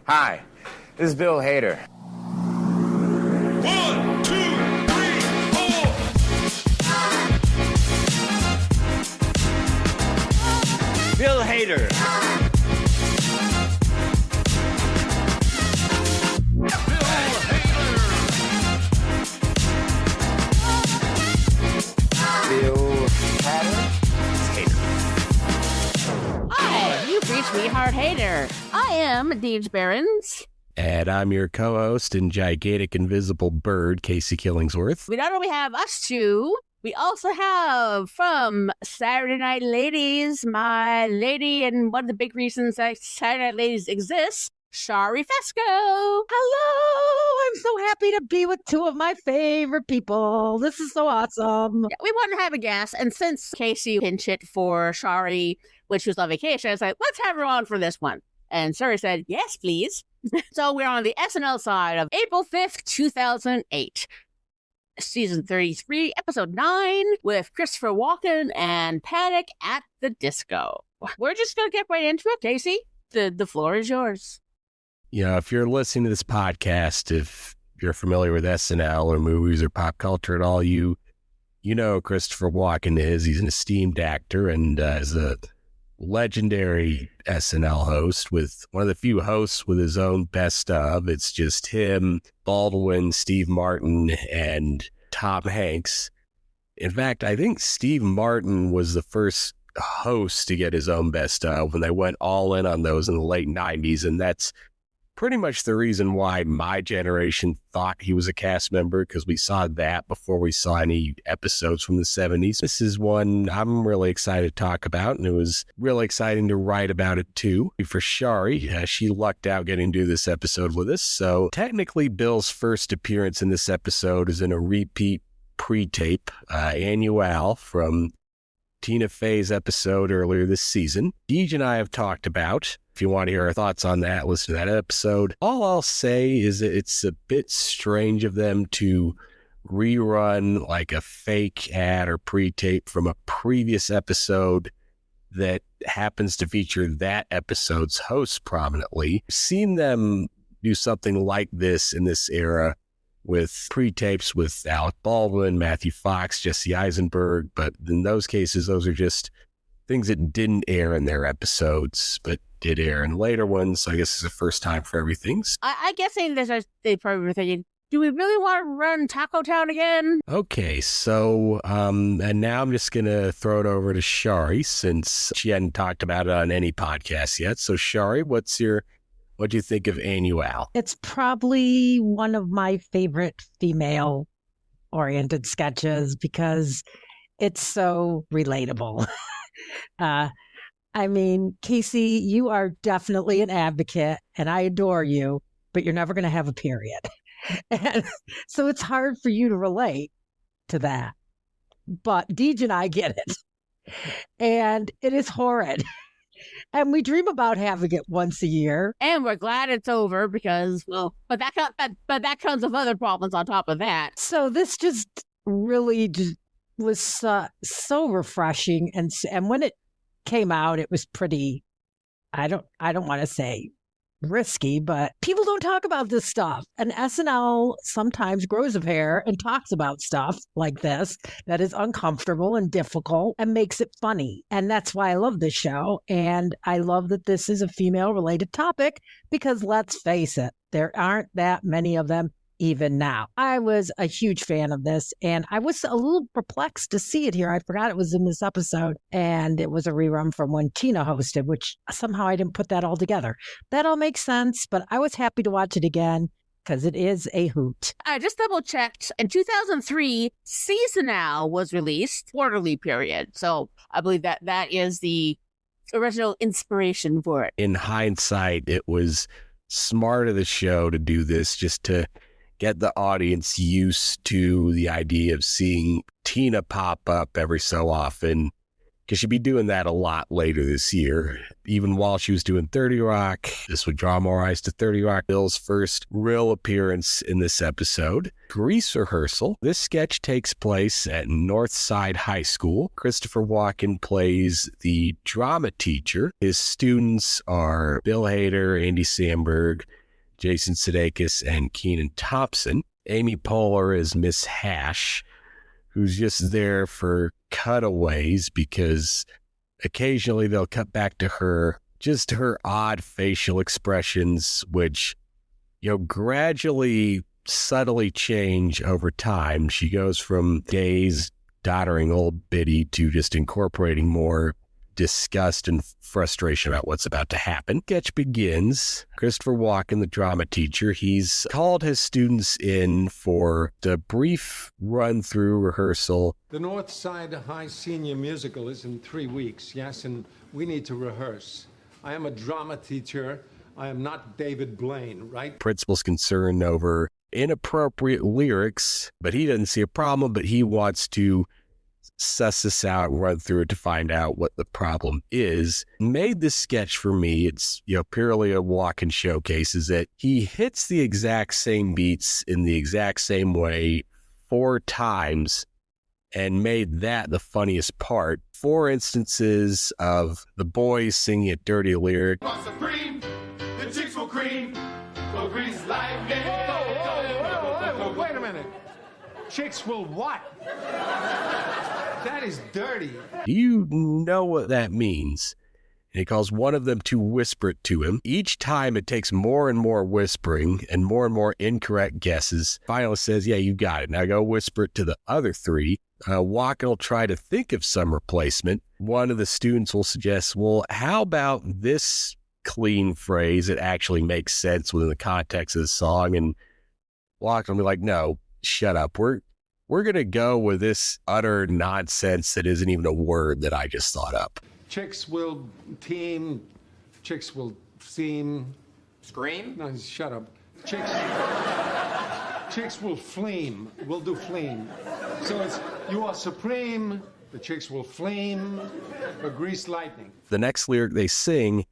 Hi, this is Bill Hader. 1, 2, 3, 4. Bill Hader. Bill Hader. Hi, you've reached me, Hard Hater. I am Deej Barons. And I'm your co-host and gigantic invisible bird, Casey Killingsworth. We not only have us two, we also have from Saturday Night Ladies, my lady, and one of the big reasons that Saturday Night Ladies exists, Shari Fesko. Hello! I'm so happy to be with two of my favorite people. This is so awesome. Yeah, we wanted to have a guest, and since Casey pinched it for Shari when she was on vacation, I was like, let's have her on for this one. And Shari said, yes, please. So we're on the SNL side of April 5th, 2008. Season 33, episode 9, with Christopher Walken and Panic at the Disco. We're just going to get right into it, Casey. The floor is yours. You know, if you're listening to this podcast, if you're familiar with SNL or movies or pop culture at all, you know who Christopher Walken is. He's an esteemed actor and is a legendary SNL host, with one of the few hosts with his own best of. It's just him, Baldwin, Steve Martin, and Tom Hanks. In fact, I think Steve Martin was the first host to get his own best of when they went all in on those in the late 90s, and that's pretty much the reason why my generation thought he was a cast member, because we saw that before we saw any episodes from the 70s. This is one I'm really excited to talk about, and it was really exciting to write about it too. For Shari, she lucked out getting to do this episode with us, so technically Bill's first appearance in this episode is in a repeat pre-tape annual from Tina Fey's episode earlier this season. Deej and I have talked about. If you want to hear our thoughts on that, listen to that episode. All I'll say is that it's a bit strange of them to rerun like a fake ad or pre-tape from a previous episode that happens to feature that episode's host prominently. I've seen them do something like this in this era with pre-tapes with Alec Baldwin, Matthew Fox, Jesse Eisenberg, but in those cases, those are just things that didn't air in their episodes, but did air in later ones. So I guess it's the first time for everything. I guess they probably were thinking, do we really want to run Taco Town again? Okay, so, and now I'm just going to throw it over to Shari, since she hadn't talked about it on any podcast yet. So Shari, what do you think of Annual? It's probably one of my favorite female-oriented sketches because it's so relatable. I mean, Casey, you are definitely an advocate, and I adore you, but you're never going to have a period. And so it's hard for you to relate to that. But Deej and I get it. And it is horrid. And we dream about having it once a year. And we're glad it's over because, well, but that comes with other problems on top of that. So this just really was so refreshing. And when it came out, it was pretty, I don't want to say risky, but people don't talk about this stuff. And SNL sometimes grows a pair and talks about stuff like this that is uncomfortable and difficult and makes it funny. And that's why I love this show. And I love that this is a female-related topic because let's face it, there aren't that many of them even now. I was a huge fan of this, and I was a little perplexed to see it here. I forgot it was in this episode, and it was a rerun from when Tina hosted, which somehow I didn't put that all together. That all makes sense, but I was happy to watch it again because it is a hoot. I just double-checked. In 2003, Seasonal was released, quarterly period. So I believe that is the original inspiration for it. In hindsight, it was smart of the show to do this just to get the audience used to the idea of seeing Tina pop up every so often because she'd be doing that a lot later this year. Even while she was doing 30 Rock, this would draw more eyes to 30 Rock. Bill's first real appearance in this episode. Grease rehearsal. This sketch takes place at Northside High School. Christopher Walken plays the drama teacher. His students are Bill Hader, Andy Samberg, Jason Sudeikis, and Kenan Thompson. Amy Poehler is Miss Hash, who's just there for cutaways because occasionally they'll cut back to her, just her odd facial expressions, which, gradually, subtly change over time. She goes from dazed, doddering old biddy to just incorporating more disgust and frustration about what's about to happen. Sketch begins. Christopher Walken, the drama teacher, he's called his students in for the brief run-through rehearsal. The Northside High Senior Musical is in 3 weeks, yes, and we need to rehearse. I am a drama teacher. I am not David Blaine, right? Principal's concerned over inappropriate lyrics, but he doesn't see a problem, but he wants to suss this out, run through it to find out what the problem is. Made this sketch for me, it's purely a Walken showcase, is that he hits the exact same beats in the exact same way 4 times and made that the funniest part. 4 instances of the boys singing a dirty lyric. Want some cream? The chicks will cream. Go grease lightning. Wait a minute. Chicks will what? That is dirty. Do you know what that means? And he calls one of them to whisper it to him. Each time it takes more and more whispering and more incorrect guesses. Finally says, yeah, you got it. Now go whisper it to the other 3. Walken will try to think of some replacement. One of the students will suggest, well, how about this clean phrase that actually makes sense within the context of the song? And Walken will be like, no, shut up. We're going to go with this utter nonsense that isn't even a word that I just thought up. Chicks will team. Chicks will seem. Scream? No, shut up. Chicks will flame. We'll do flame. So it's, you are supreme. The chicks will flame. Or grease lightning. The next lyric they sing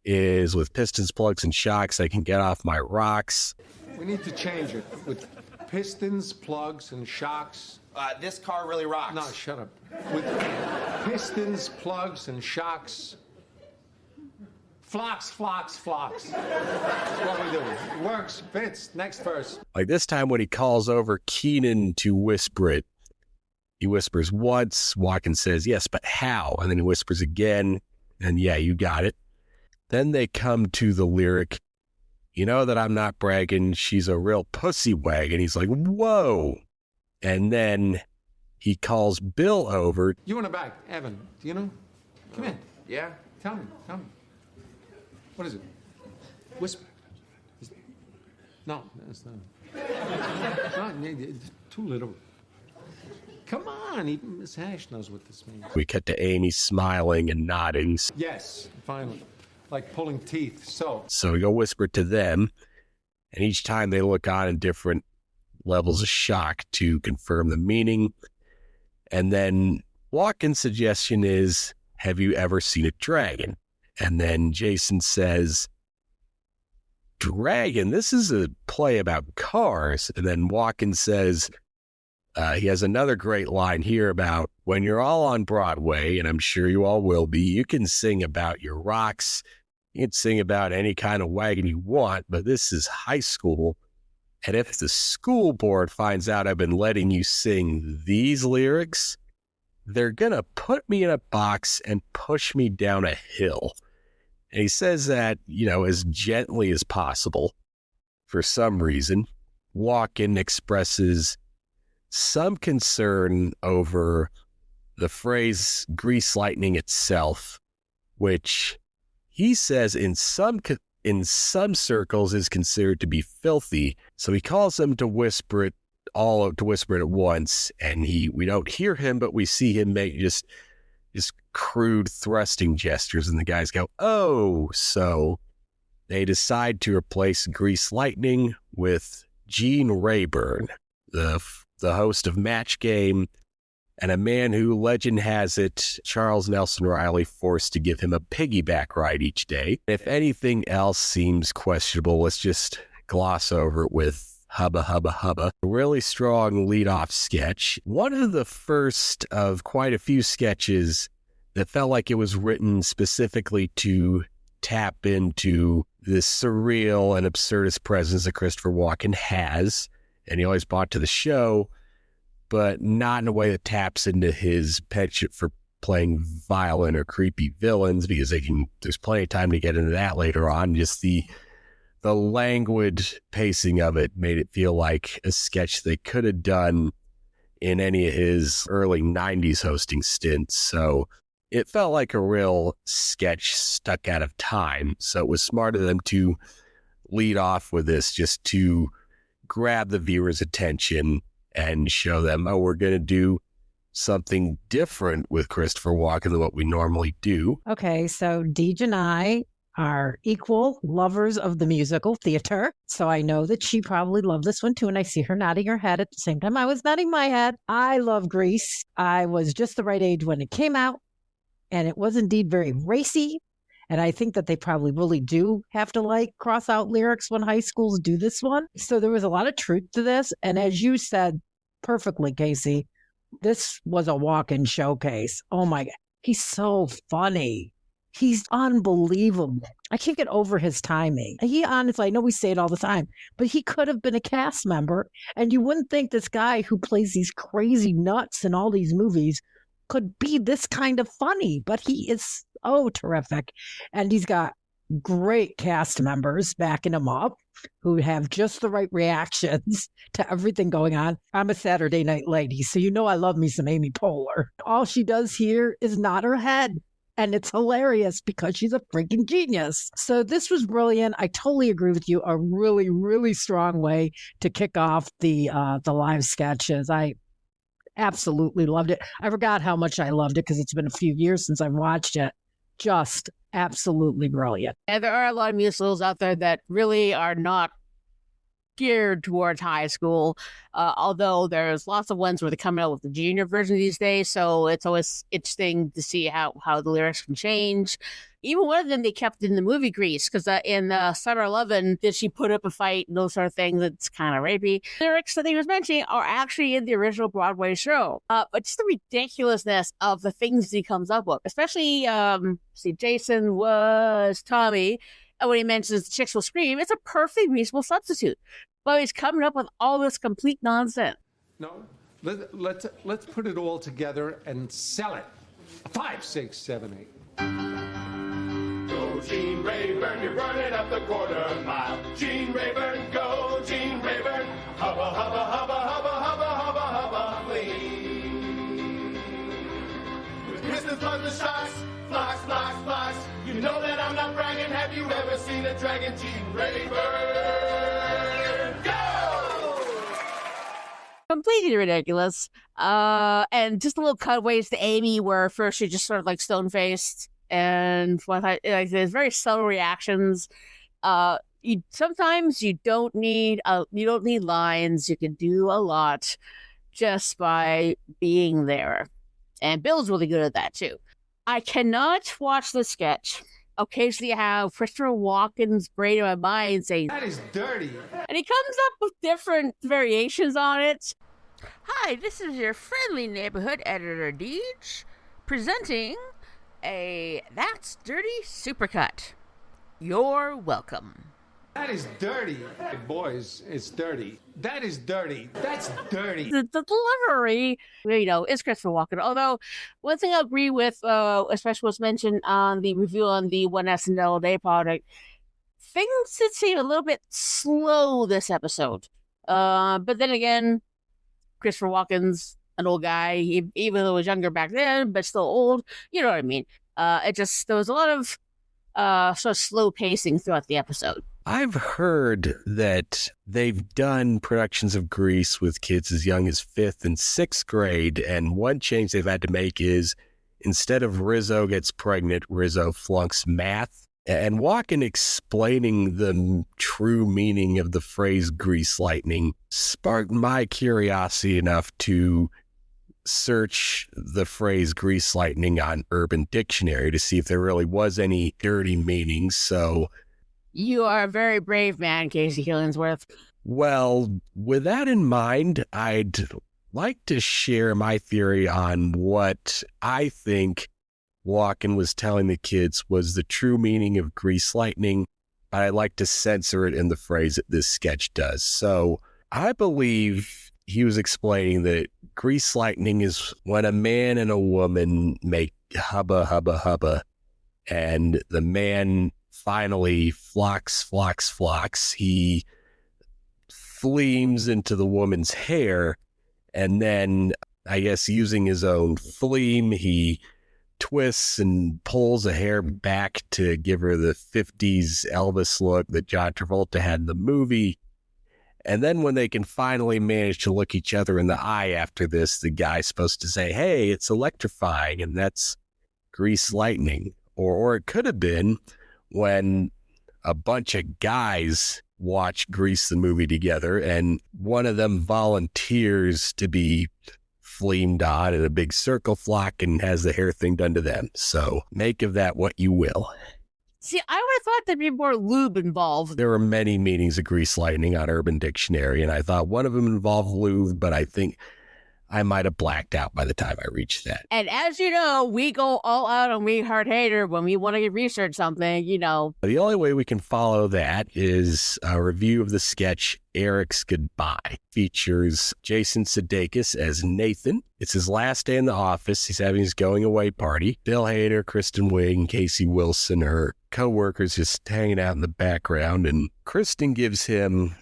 is with pistons, plugs, and shocks, I can get off my rocks. We need to change it with pistons, plugs, and shocks. This car really rocks. No, shut up. With pistons, plugs, and shocks. Flocks. That's what we do. It works, fits. Next verse. Like this time when he calls over Kenan to whisper it, he whispers once. Walken says, yes, but how? And then he whispers again, and yeah, you got it. Then they come to the lyric, you know that I'm not bragging, she's a real pussy wagon. He's like, whoa. And then he calls Bill over. You in the back, Evan, do you know? Come in. Yeah? Tell me. What is it? Whisper. No, that's not. No, it's too little. Come on, even Miss Hash knows what this means. We cut to Amy smiling and nodding. Yes, finally. Like pulling teeth, so. So we go whisper to them, and each time they look on in different levels of shock to confirm the meaning. And then Walken's suggestion is, have you ever seen a dragon? And then Jason says, dragon? This is a play about cars. And then Walken says, he has another great line here about when you're all on Broadway, and I'm sure you all will be, you can sing about your rocks. You can sing about any kind of wagon you want, but this is high school. And if the school board finds out I've been letting you sing these lyrics, they're going to put me in a box and push me down a hill. And he says that, as gently as possible. For some reason, Walken expresses some concern over the phrase grease lightning itself, which he says in some circles is considered to be filthy. So he calls them to whisper it at once, and we don't hear him, but we see him make just crude thrusting gestures, and the guys go, oh. So they decide to replace grease lightning with Gene Rayburn, the host of Match Game and a man who, legend has it, Charles Nelson Riley forced to give him a piggyback ride each day. If anything else seems questionable, let's just gloss over it with Hubba Hubba Hubba. A really strong lead-off sketch. One of the first of quite a few sketches that felt like it was written specifically to tap into this surreal and absurdist presence that Christopher Walken has, and he always brought to the show, but not in a way that taps into his penchant for playing violent or creepy villains, because there's plenty of time to get into that later on. Just the languid pacing of it made it feel like a sketch they could have done in any of his early 90s hosting stints. So it felt like a real sketch stuck out of time. So it was smart of them to lead off with this just to grab the viewer's attention and show them, oh, we're going to do something different with Christopher Walken than what we normally do. Okay, so Deej and I are equal lovers of the musical theater. So I know that she probably loved this one too. And I see her nodding her head at the same time I was nodding my head. I love Grease. I was just the right age when it came out. And it was indeed very racy. And I think that they probably really do have to like cross out lyrics when high schools do this one. So there was a lot of truth to this. And as you said perfectly, Casey, this was a Walken showcase. Oh my God. He's so funny. He's unbelievable. I can't get over his timing. He honestly, I know we say it all the time, but he could have been a cast member. And you wouldn't think this guy who plays these crazy nuts in all these movies could be this kind of funny, but he is so terrific. And he's got great cast members backing him up who have just the right reactions to everything going on. I'm a Saturday night lady, so you know I love me some Amy Poehler. All she does here is nod her head. And it's hilarious because she's a freaking genius. So this was brilliant. I totally agree with you. A really, really strong way to kick off the live sketches. I absolutely loved it. I forgot how much I loved it because it's been a few years since I've watched it. Just absolutely brilliant. And there are a lot of musicals out there that really are not geared towards high school, although there's lots of ones where they're coming out with the junior version these days, so it's always interesting to see how the lyrics can change. Even one of them they kept in the movie Grease, because in Summer 11, did she put up a fight and those sort of things, it's kind of rapey. The lyrics that he was mentioning are actually in the original Broadway show, but just the ridiculousness of the things he comes up with, especially, Jason was Tommy, and when he mentions the chicks will scream, it's a perfectly reasonable substitute. But he's coming up with all this complete nonsense. No, let's put it all together and sell it. 5, 6, 7, 8. Go, Gene Rayburn, you're running up the quarter mile. Gene Rayburn, go, Gene Rayburn. Hubba, hubba, hubba, hubba, hubba, hubba, hubba, flee. With Mr. Buzzer shots, flash, flash, flash. You know that I'm not bragging. Have you ever seen a dragon? Gene Rayburn, go! Completely ridiculous. And just a little cutaways to Amy where first she just sort of like stone-faced and there's very subtle reactions. Sometimes you don't need lines. You can do a lot just by being there. And Bill's really good at that too. I cannot watch the sketch. Occasionally I have Christopher Walken's brain in my mind saying, That is dirty. and he comes up with different variations on it. Hi, this is your friendly neighborhood editor, Deej, presenting a That's Dirty Supercut. You're welcome. That is dirty. Hey, boys, it's dirty. That is dirty. That's dirty. The delivery, is Christopher Walken. Although, one thing I agree with, especially what's mentioned on the review on the One SNL Day product, things did seem a little bit slow this episode. But then again, Christopher Walken's an old guy, even though he was younger back then, but still old. You know what I mean? There was a lot of sort of slow pacing throughout the episode. I've heard that they've done productions of Grease with kids as young as 5th and 6th grade, and one change they've had to make is instead of Rizzo gets pregnant, Rizzo flunks math. And Walken explaining the true meaning of the phrase grease lightning sparked my curiosity enough to search the phrase grease lightning on Urban Dictionary to see if there really was any dirty meanings. So, You are a very brave man, Casey Killingsworth. well, with that in mind, I'd like to share my theory on what I think Walken was telling the kids was the true meaning of grease lightning, but I'd like to censor it in the phrase that this sketch does. So I believe he was explaining that grease lightning is when a man and a woman make hubba, hubba, hubba, and the man finally flocks. He fleams into the woman's hair, and then, I guess, using his own fleam, he twists and pulls a hair back to give her the 50s Elvis look that John Travolta had in the movie. And then when they can finally manage to look each other in the eye after this, the guy's supposed to say, hey, it's electrifying, and that's grease lightning. Or it could have been when a bunch of guys watch Grease the movie together, and one of them volunteers to be fleamed on in a big circle flock and has the hair thing done to them. So make of that what you will. See, I would have thought there'd be more lube involved. There are many meanings of grease lightning on Urban Dictionary, and I thought one of them involved lube, but I think I might have blacked out by the time I reached that. And as you know, we go all out on We Heart Hater when we want to research something, you know. The only way we can follow that is a review of the sketch Eric's Goodbye. Features Jason Sudeikis as Nathan. It's his last day in the office. He's having his going away party. Bill Hader, Kristen Wiig, and Casey Wilson are co-workers just hanging out in the background, and Kristen gives him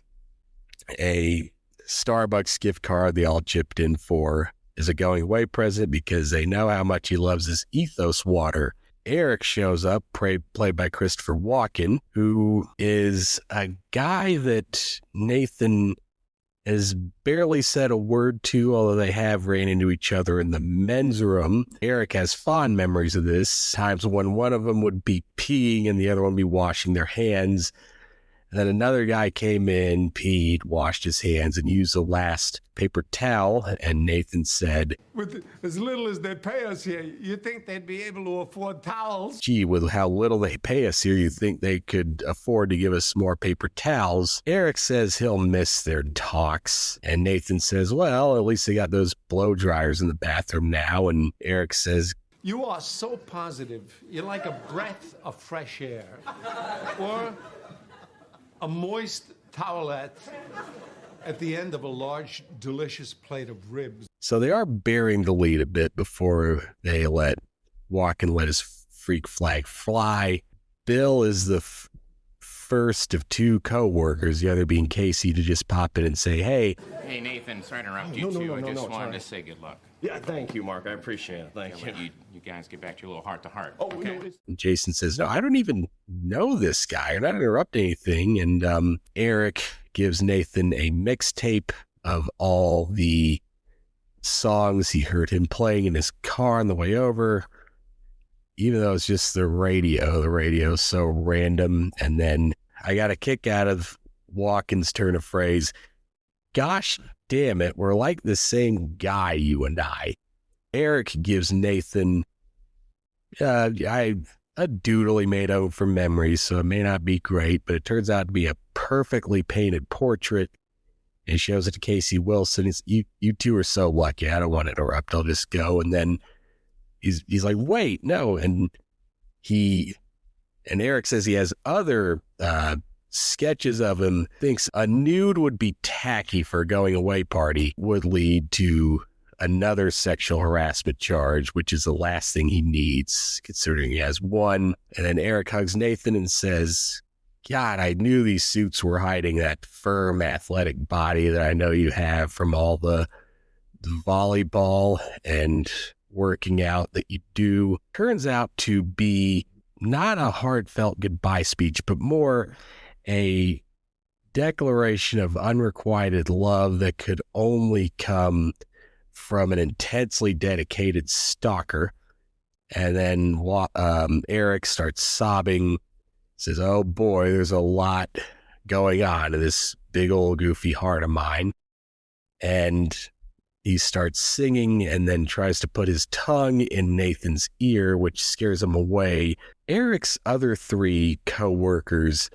a Starbucks gift card they all chipped in for as a going away present because they know how much he loves his Ethos water. Eric shows up, played by Christopher Walken, who is a guy that Nathan has barely said a word to, although they have ran into each other in the men's room. Eric has fond memories of this, times when one of them would be peeing and the other one would be washing their hands. And then another guy came in, peed, washed his hands, and used the last paper towel. And Nathan said, With as little as they pay us here, you think they'd be able to afford towels? gee, with how little they pay us here, you think they could afford to give us more paper towels. Eric says he'll miss their talks. And Nathan says, well, at least they got those blow dryers in the bathroom now. And Eric says, You are so positive. You're like a breath of fresh air. Or a moist towelette at the end of a large, delicious plate of ribs. so they are bearing the lead a bit before they let Walken let his freak flag fly. Bill is the first of two co-workers, the other being Casey, to just pop in and say, hey, Hey, Nathan, sorry to interrupt you, too. I just wanted to say good luck. Yeah, thank you, Mark. I appreciate it. Thank Let you guys get back to your little heart-to-heart. Oh, okay? no, it's... and Jason says, no, I don't even know this guy. You're not interrupting anything. And Eric gives Nathan a mixtape of all the songs he heard him playing in his car on the way over, even though it's just the radio. The radio's so random. And then I got a kick out of Walken's turn of phrase, gosh damn it, we're like the same guy, you and I. Eric gives Nathan a doodle he made out from memory, so it may not be great, but it turns out to be a perfectly painted portrait. And shows it to Casey Wilson. You two are so lucky. I don't want to interrupt. I'll just go. And then he's like, wait, no. And Eric says he has other sketches of him, thinks a nude would be tacky for a going away party, would lead to another sexual harassment charge, which is the last thing he needs, considering he has one. And then Eric hugs Nathan and says, God, I knew these suits were hiding that firm, athletic body that I know you have from all the volleyball and working out that you do. Turns out to be not a heartfelt goodbye speech, but more a declaration of unrequited love that could only come from an intensely dedicated stalker. And then Eric starts sobbing, says, oh boy, there's a lot going on in this big old goofy heart of mine. And He starts singing and then tries to put his tongue in Nathan's ear, which scares him away. Eric's other 3 co-workers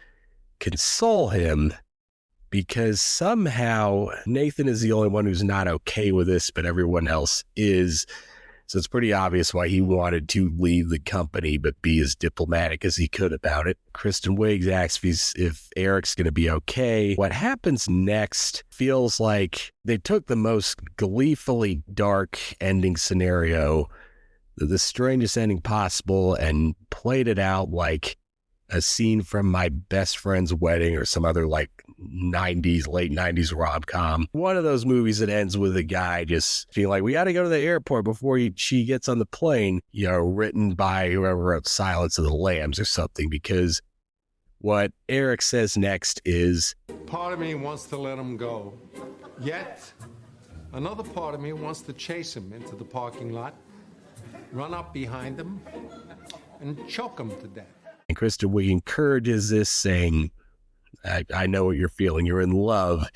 console him because somehow Nathan is the only one who's not okay with this, but everyone else is. So it's pretty obvious why he wanted to leave the company, but be as diplomatic as he could about it. Kristen Wiig asks if Eric's going to be okay. What happens next feels like they took the most gleefully dark ending scenario, the strangest ending possible, and played it out like a scene from My Best Friend's Wedding or some other like late 90s rom-com. One of those movies that ends with a guy just feeling like we got to go to the airport before she gets on the plane, written by whoever wrote Silence of the Lambs or something, because what Eric says next is, Part of me wants to let him go. Yet, another part of me wants to chase him into the parking lot, run up behind him, and choke him to death. And Kristen Wiig encourages this, saying, I know what you're feeling. You're in love.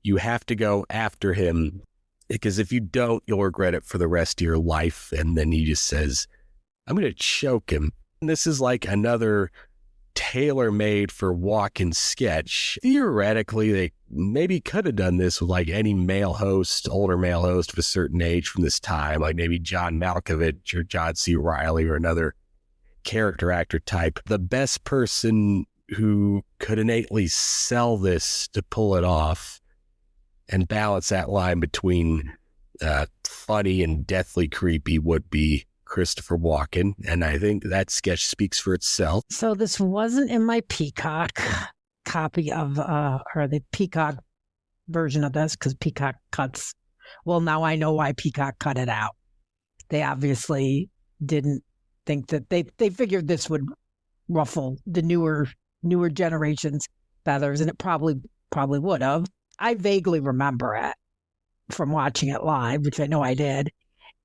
You have to go after him, because if you don't, you'll regret it for the rest of your life. And then he just says, I'm going to choke him. And this is like another tailor-made for Walken sketch. Theoretically, they maybe could have done this with like any older male host of a certain age from this time, like maybe John Malkovich or John C. Reilly or another character actor type. The best person who could innately sell this to pull it off and balance that line between funny and deathly creepy would be Christopher Walken. And I think that sketch speaks for itself. So this wasn't in my Peacock copy of, or the Peacock version of this, because Peacock cuts. Well, now I know why Peacock cut it out. They obviously didn't think that they figured this would ruffle the newer generation's feathers, and it probably would have. I vaguely remember it from watching it live, which I know I did,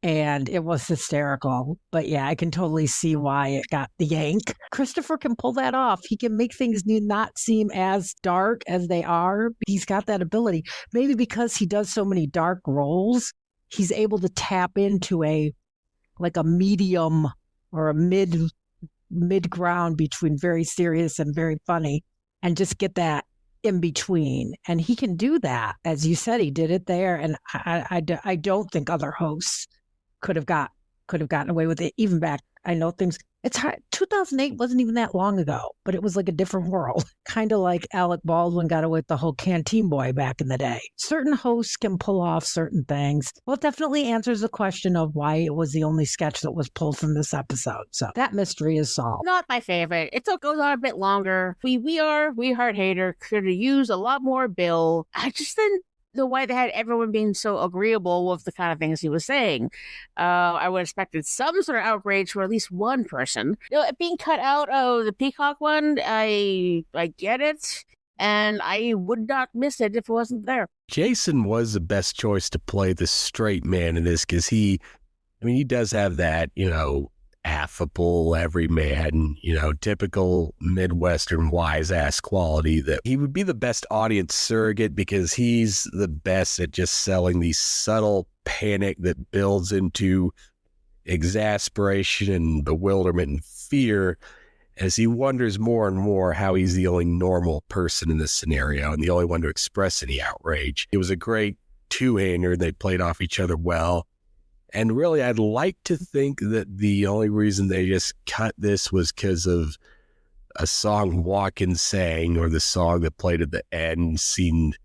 and it was hysterical. But yeah, I can totally see why it got the yank. Christopher can pull that off. He can make things not seem as dark as they are. He's got that ability. Maybe because he does so many dark roles, he's able to tap into a medium or a mid ground between very serious and very funny, and just get that in between. And he can do that. As you said, he did it there. And I don't think other hosts could have gotten away with it. Even back, I know things, it's hard. 2008 wasn't even that long ago, but it was like a different world. Kind of like Alec Baldwin got away with the whole Canteen Boy back in the day. Certain hosts can pull off certain things. Well, it definitely answers the question of why it was the only sketch that was pulled from this episode. So that mystery is solved. Not my favorite. It still goes on a bit longer. We Heart Hater could have used a lot more Bill. I just didn't the way they had everyone being so agreeable with the kind of things he was saying. I would have expected some sort of outrage for at least one person. It being cut out of the Peacock one, I get it, and I would not miss it if it wasn't there. Jason was the best choice to play the straight man in this, because he does have that, affable everyman, typical Midwestern wise ass quality that he would be the best audience surrogate, because he's the best at just selling the subtle panic that builds into exasperation and bewilderment and fear as he wonders more and more how he's the only normal person in this scenario and the only one to express any outrage. It was a great two-hander. They played off each other well. And really, I'd like to think that the only reason they just cut this was because of a song Walken sang, or the song that played at the end seemed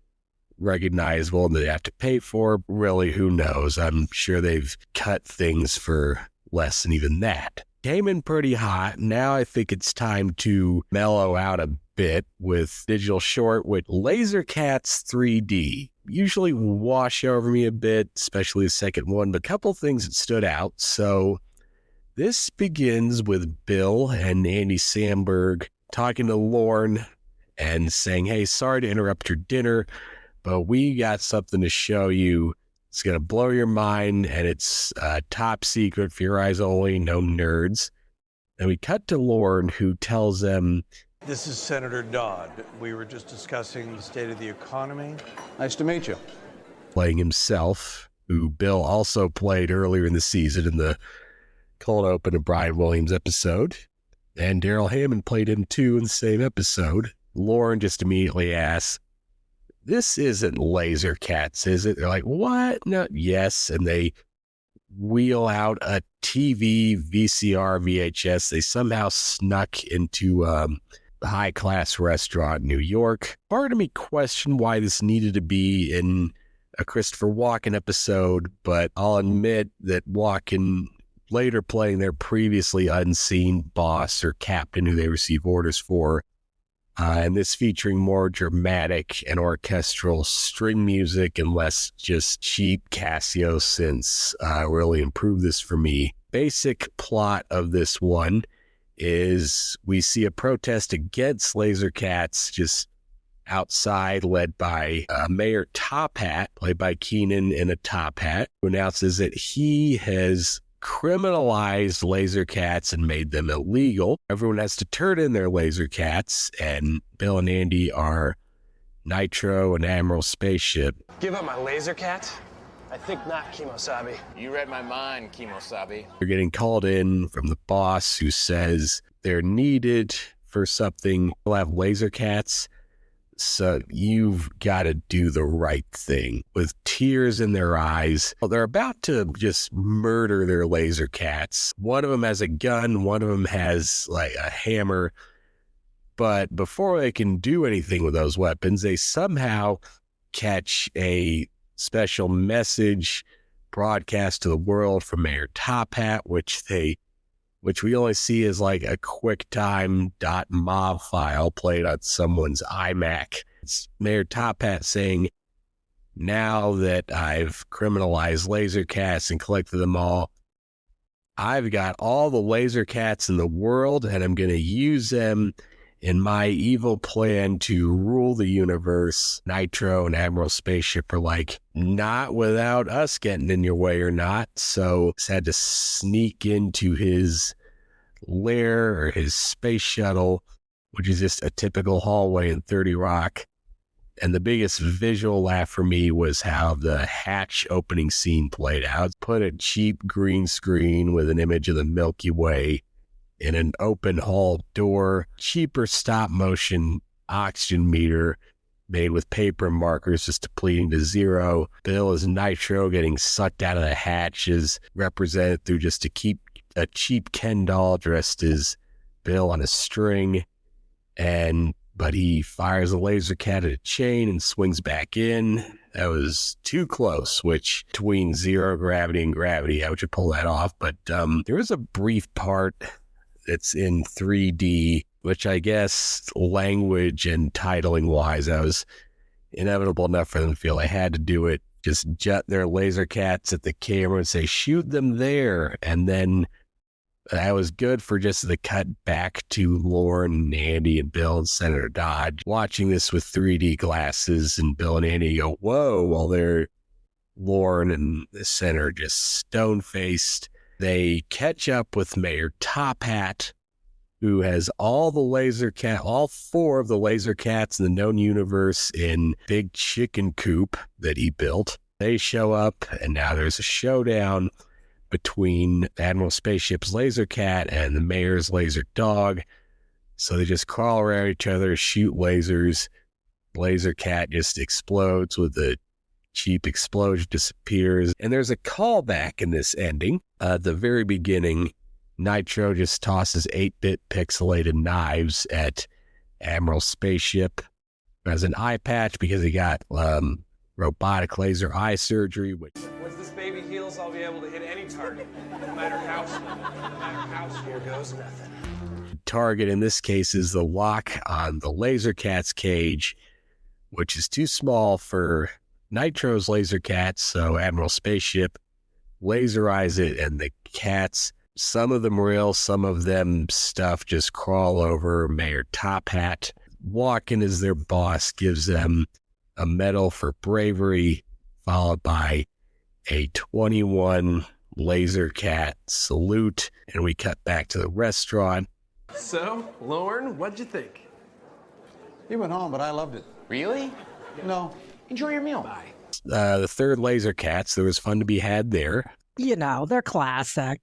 recognizable and they have to pay for. Really, who knows? I'm sure they've cut things for less than even that. Came in pretty hot. Now I think it's time to mellow out a bit with Digital Short with Laser Cats 3D. Usually wash over me a bit, especially the second one, but a couple things that stood out. So this begins with Bill and Andy Samberg talking to Lorne and saying, hey, sorry to interrupt your dinner, but we got something to show you. It's going to blow your mind, and it's top secret for your eyes only, no nerds. And we cut to Lorne, who tells them, this is Senator Dodd. We were just discussing the state of the economy. Nice to meet you. Playing himself. who Bill also played earlier in the season in the cold open of Brian Williams episode. And Daryl Hammond played him too in the same episode. Lauren just immediately asks, "This isn't Laser Cats, is it?" They're like, "What?" "No, yes." And they wheel out a TV, VCR, VHS. They somehow snuck into a high-class restaurant in New York. Part of me questioned why this needed to be in a Christopher Walken episode, but I'll admit that Walken later playing their previously unseen boss or captain who they receive orders for, and this featuring more dramatic and orchestral string music and less just cheap Casio synths really improved this for me. Basic plot of this one is we see a protest against Laser Cats just outside, led by Mayor Top Hat, played by Keenan in a top hat, who announces that he has criminalized Laser Cats and made them illegal. Everyone has to turn in their Laser Cats, and Bill and Andy are Nitro and Admiral Spaceship. Give up my Laser Cat? I think not, Kimosabi. You read my mind, Kimosabi. They're getting called in from the boss, who says they're needed for something. We'll have Laser Cats, so you've got to do the right thing. With tears in their eyes, they're about to just murder their Laser Cats. One of them has a gun, one of them has like a hammer. But before they can do anything with those weapons, they somehow catch a special message broadcast to the world from Mayor Top Hat, which we only see as like a QuickTime.mov file played on someone's iMac. It's Mayor Top Hat saying, "Now that I've criminalized Laser Cats and collected them all, I've got all the Laser Cats in the world, and I'm going to use them in my evil plan to rule the universe." Nitro and Admiral Spaceship are like, "Not without us getting in your way or not." So he's had to sneak into his lair or his space shuttle, which is just a typical hallway in 30 Rock. And the biggest visual laugh for me was how the hatch opening scene played out. Put a cheap green screen with an image of the Milky Way in an open hall door, cheaper stop motion oxygen meter made with paper and markers just depleting to zero. Bill as Nitro getting sucked out of the hatch is represented through just a cheap Ken doll dressed as Bill on a string. But he fires a Laser Cat at a chain and swings back in. That was too close, which between zero gravity and gravity, I should pull that off. But there was a brief part that's in 3D, which I guess language and titling wise, I was inevitable enough for them to feel I had to do it. Just jet their Laser Cats at the camera and say, "Shoot them there." And then that was good for just the cut back to Lauren and Andy and Bill and Senator Dodge watching this with 3D glasses, and Bill and Andy go, "Whoa," while they're Lauren and the Senator just stone-faced. They catch up with Mayor Top Hat, who has all four of the Laser Cats in the known universe in big chicken coop that he built. They show up, and now there's a showdown between Admiral Spaceship's Laser Cat and the Mayor's Laser Dog. So they just crawl around each other, shoot lasers. Laser Cat just explodes with a cheap explosion, disappears. And there's a callback in this ending. At the very beginning, Nitro just tosses 8-bit pixelated knives at Admiral Spaceship as an eye patch because he got robotic laser eye surgery. Once this baby heals, I'll be able to hit any target, no matter how small. Here goes nothing. Target in this case is the lock on the Laser Cat's cage, which is too small for Nitro's Laser Cats, so Admiral Spaceship laser eyes it, and the cats, some of them real, some of them stuff, just crawl over Mayor Top Hat. Walken as their boss gives them a medal for bravery, followed by a 21 Laser Cat salute, and we cut back to the restaurant. So, Lauren, what'd you think? He went home, but I loved it. Really? No. Enjoy your meal. Bye. the third Laser Cats. There was fun to be had there. You know, they're classic.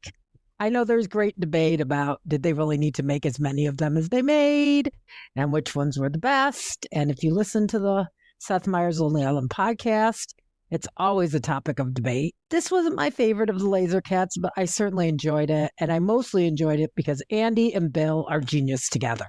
I know there's great debate about did they really need to make as many of them as they made and which ones were the best. And if you listen to the Seth Meyers Lonely Island podcast, it's always a topic of debate. This wasn't my favorite of the Laser Cats, but I certainly enjoyed it. And I mostly enjoyed it because Andy and Bill are genius together.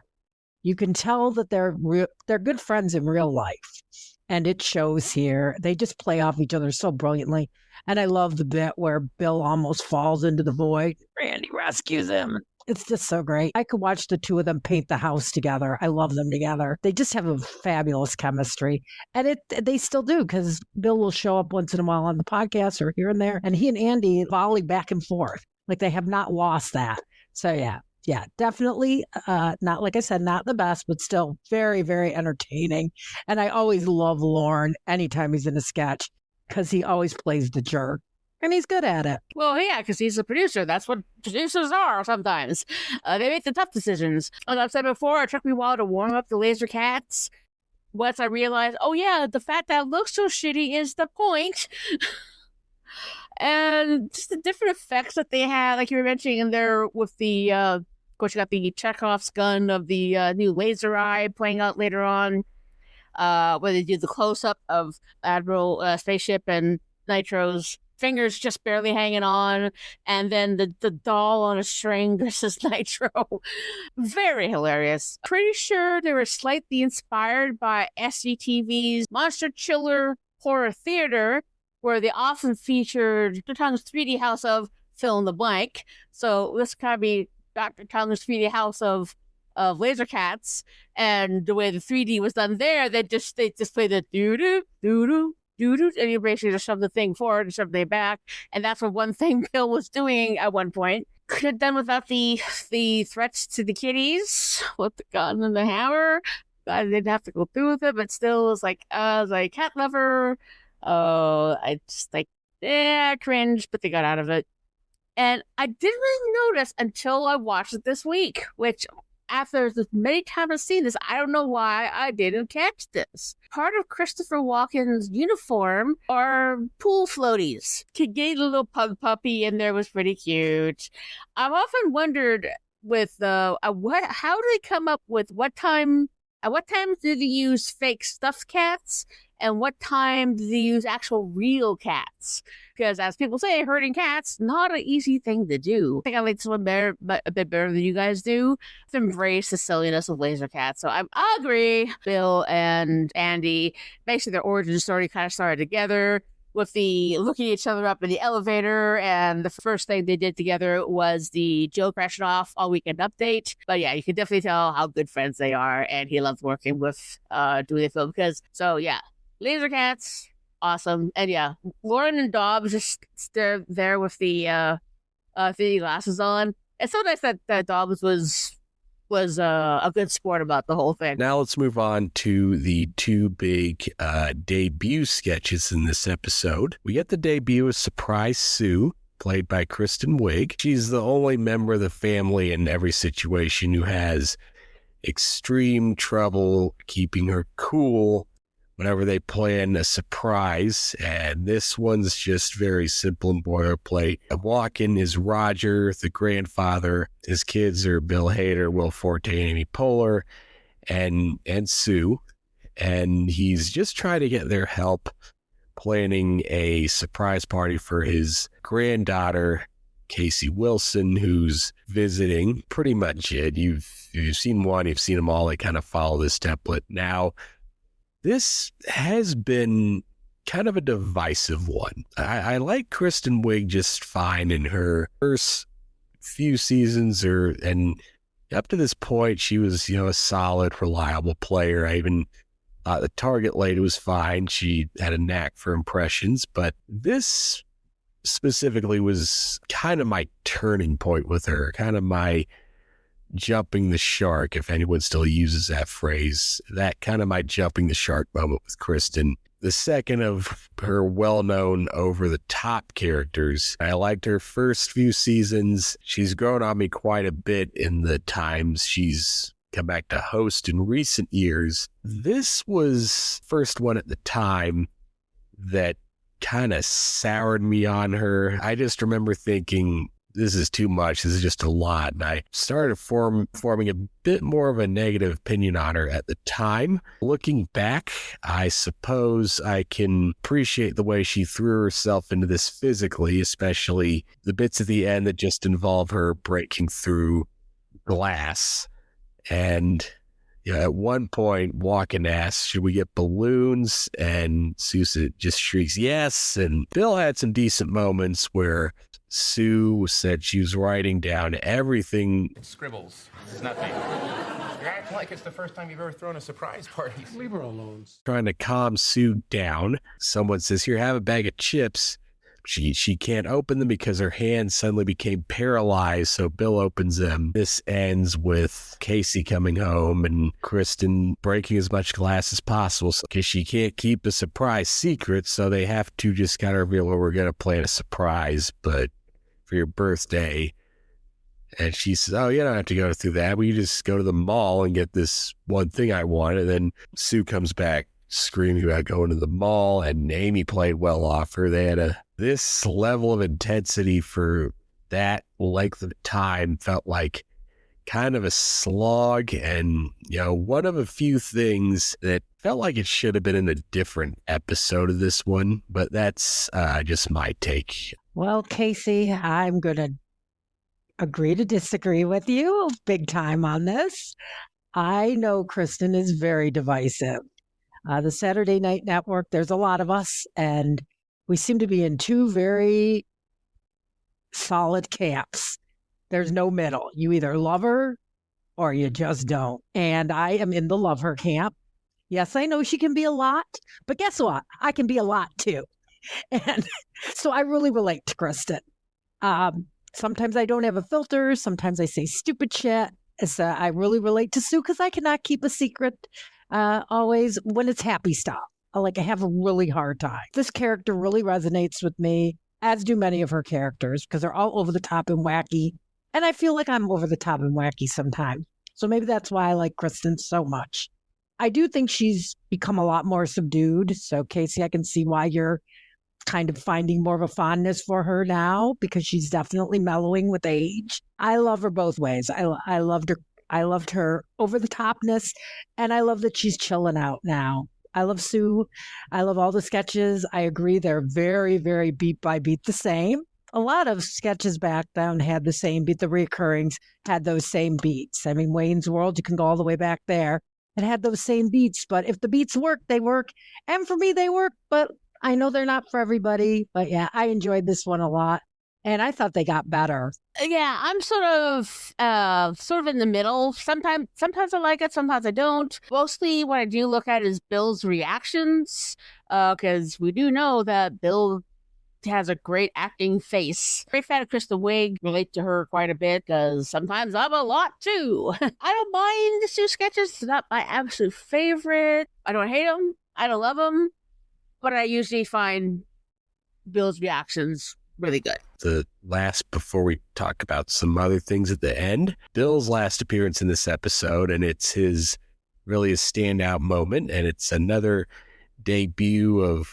You can tell that they're good friends in real life. And it shows here. They just play off each other so brilliantly. And I love the bit where Bill almost falls into the void. Randy rescues him. It's just so great. I could watch the two of them paint the house together. I love them together. They just have a fabulous chemistry. And they still do, because Bill will show up once in a while on the podcast or here and there. And he and Andy volley back and forth. Like they have not lost that. So yeah, definitely not, like I said, not the best, but still very, very entertaining. And I always love Lorne anytime he's in a sketch because he always plays the jerk. And he's good at it. Well, yeah, because he's a producer. That's what producers are sometimes. They make the tough decisions. As I've said before, it took me a while to warm up the Laser Cats. Once I realized, oh yeah, the fact that it looks so shitty is the point. And just the different effects that they had, like you were mentioning in there with the, of course, you got the Chekhov's gun of the new laser eye playing out later on, where they do the close-up of Admiral Spaceship and Nitro's fingers just barely hanging on, and then the doll on a string versus Nitro. Very hilarious. Pretty sure they were slightly inspired by SCTV's Monster Chiller Horror Theater, where they often featured Dr. Tongue's 3D house of fill in the blank. So this kind of be Dr. Tongue's 3D house of Laser Cats, and the way the 3D was done there, they just play the doo-doo, doo-doo, doo-doo, and you basically just shove the thing forward and shove the thing back, and that's what one thing Bill was doing at one point. Could have done without the threats to the kitties with the gun and the hammer. I didn't have to go through with it, but still, it was like, as a cat lover, I just cringe, but they got out of it. And I didn't really notice until I watched it this week, which after as many times I've seen this, I don't know why I didn't catch this. Part of Christopher Walken's uniform are pool floaties. Kid gave a little pug puppy in there, was pretty cute. I've often wondered with how do they come up with at what time do they use fake stuffed cats? And what time do they use actual real cats? Because as people say, herding cats, not an easy thing to do. I think I like this one a bit better than you guys do. To embrace the silliness of Laser Cats. So I agree. Bill and Andy, basically their origin story kind of started together with the looking each other up in the elevator. And the first thing they did together was the Joe crashing off all weekend update. But yeah, you can definitely tell how good friends they are. And he loves working with doing the film Laser Cats, awesome. And yeah, Lauren and Dobbs just there with the 3D glasses on. It's so nice that Dobbs was a good sport about the whole thing. Now let's move on to the two big debut sketches in this episode. We get the debut of Surprise Sue, played by Kristen Wiig. She's the only member of the family in every situation who has extreme trouble keeping her cool whenever they plan a surprise, and this one's just very simple and boilerplate. Walken is Roger, the grandfather. His kids are Bill Hader, Will Forte, and Amy Poehler, and Sue. And he's just trying to get their help planning a surprise party for his granddaughter, Casey Wilson, who's visiting. Pretty much it. You've seen one, you've seen them all. They kind of follow this template. Now, this has been kind of a divisive one. I like Kristen Wiig just fine in her first few seasons, and up to this point, she was, a solid, reliable player. I even the Target lady was fine. She had a knack for impressions, but this specifically was kind of my turning point with her, kind of my jumping the shark, if anyone still uses that phrase, that kind of my jumping the shark moment with Kristen. The second of her well-known over-the-top characters. I liked her first few seasons. She's grown on me quite a bit in the times she's come back to host in recent years. This was first one at the time that kind of soured me on her. I just remember thinking, this is too much. This is just a lot. And I started forming a bit more of a negative opinion on her at the time. Looking back, I suppose I can appreciate the way she threw herself into this physically, especially the bits at the end that just involve her breaking through glass. And at one point, Walken asks, should we get balloons? And Sousa just shrieks, yes. And Bill had some decent moments where Sue said she was writing down everything. It's scribbles. It's nothing. You're acting like it's the first time you've ever thrown a surprise party. Leave her alone. Trying to calm Sue down. Someone says, here, have a bag of chips. She can't open them because her hand suddenly became paralyzed, so Bill opens them. This ends with Casey coming home and Kristen breaking as much glass as possible because she can't keep the surprise secret, so they have to just kind of reveal, well, we're going to plan a surprise, but for your birthday. And she says, oh, you don't have to go through that. We just go to the mall and get this one thing I want. And then Sue comes back screaming about going to the mall, and Amy played well off her. They had this level of intensity for that length of time felt like kind of a slog, and one of a few things that felt like it should have been in a different episode of this one, but that's just my take. Well, Casey, I'm going to agree to disagree with you big time on this. I know Kristen is very divisive. The Saturday Night Network, there's a lot of us, and we seem to be in two very solid camps. There's no middle. You either love her or you just don't. And I am in the love her camp. Yes, I know she can be a lot, but guess what? I can be a lot too. And so I really relate to Kristen. Sometimes I don't have a filter. Sometimes I say stupid shit. So I really relate to Sue because I cannot keep a secret always when it's happy stuff. I have a really hard time. This character really resonates with me, as do many of her characters, because they're all over the top and wacky. And I feel like I'm over the top and wacky sometimes. So maybe that's why I like Kristen so much. I do think she's become a lot more subdued. So Casey, I can see why you're kind of finding more of a fondness for her now, because she's definitely mellowing with age. I love her both ways. I loved her. I loved her over the topness, and I love that she's chilling out now. I love Sue. I love all the sketches. I agree they're very, very beat by beat the same. A lot of sketches back then had the same beat. The reoccurrings had those same beats. I mean, Wayne's World, you can go all the way back there. It had those same beats, but if the beats work, they work. And for me, they work, but I know they're not for everybody. But yeah, I enjoyed this one a lot. And I thought they got better. Yeah, I'm sort of in the middle. Sometimes I like it, sometimes I don't. Mostly what I do look at is Bill's reactions, because we do know that Bill has a great acting face. Great fan of Kristen Wiig. Relate to her quite a bit because sometimes I'm a lot too. I don't mind the Sue sketches. It's not my absolute favorite. I don't hate them. I don't love them. But I usually find Bill's reactions really good. The last, before we talk about some other things at the end, Bill's last appearance in this episode, and it's really a standout moment, and it's another debut of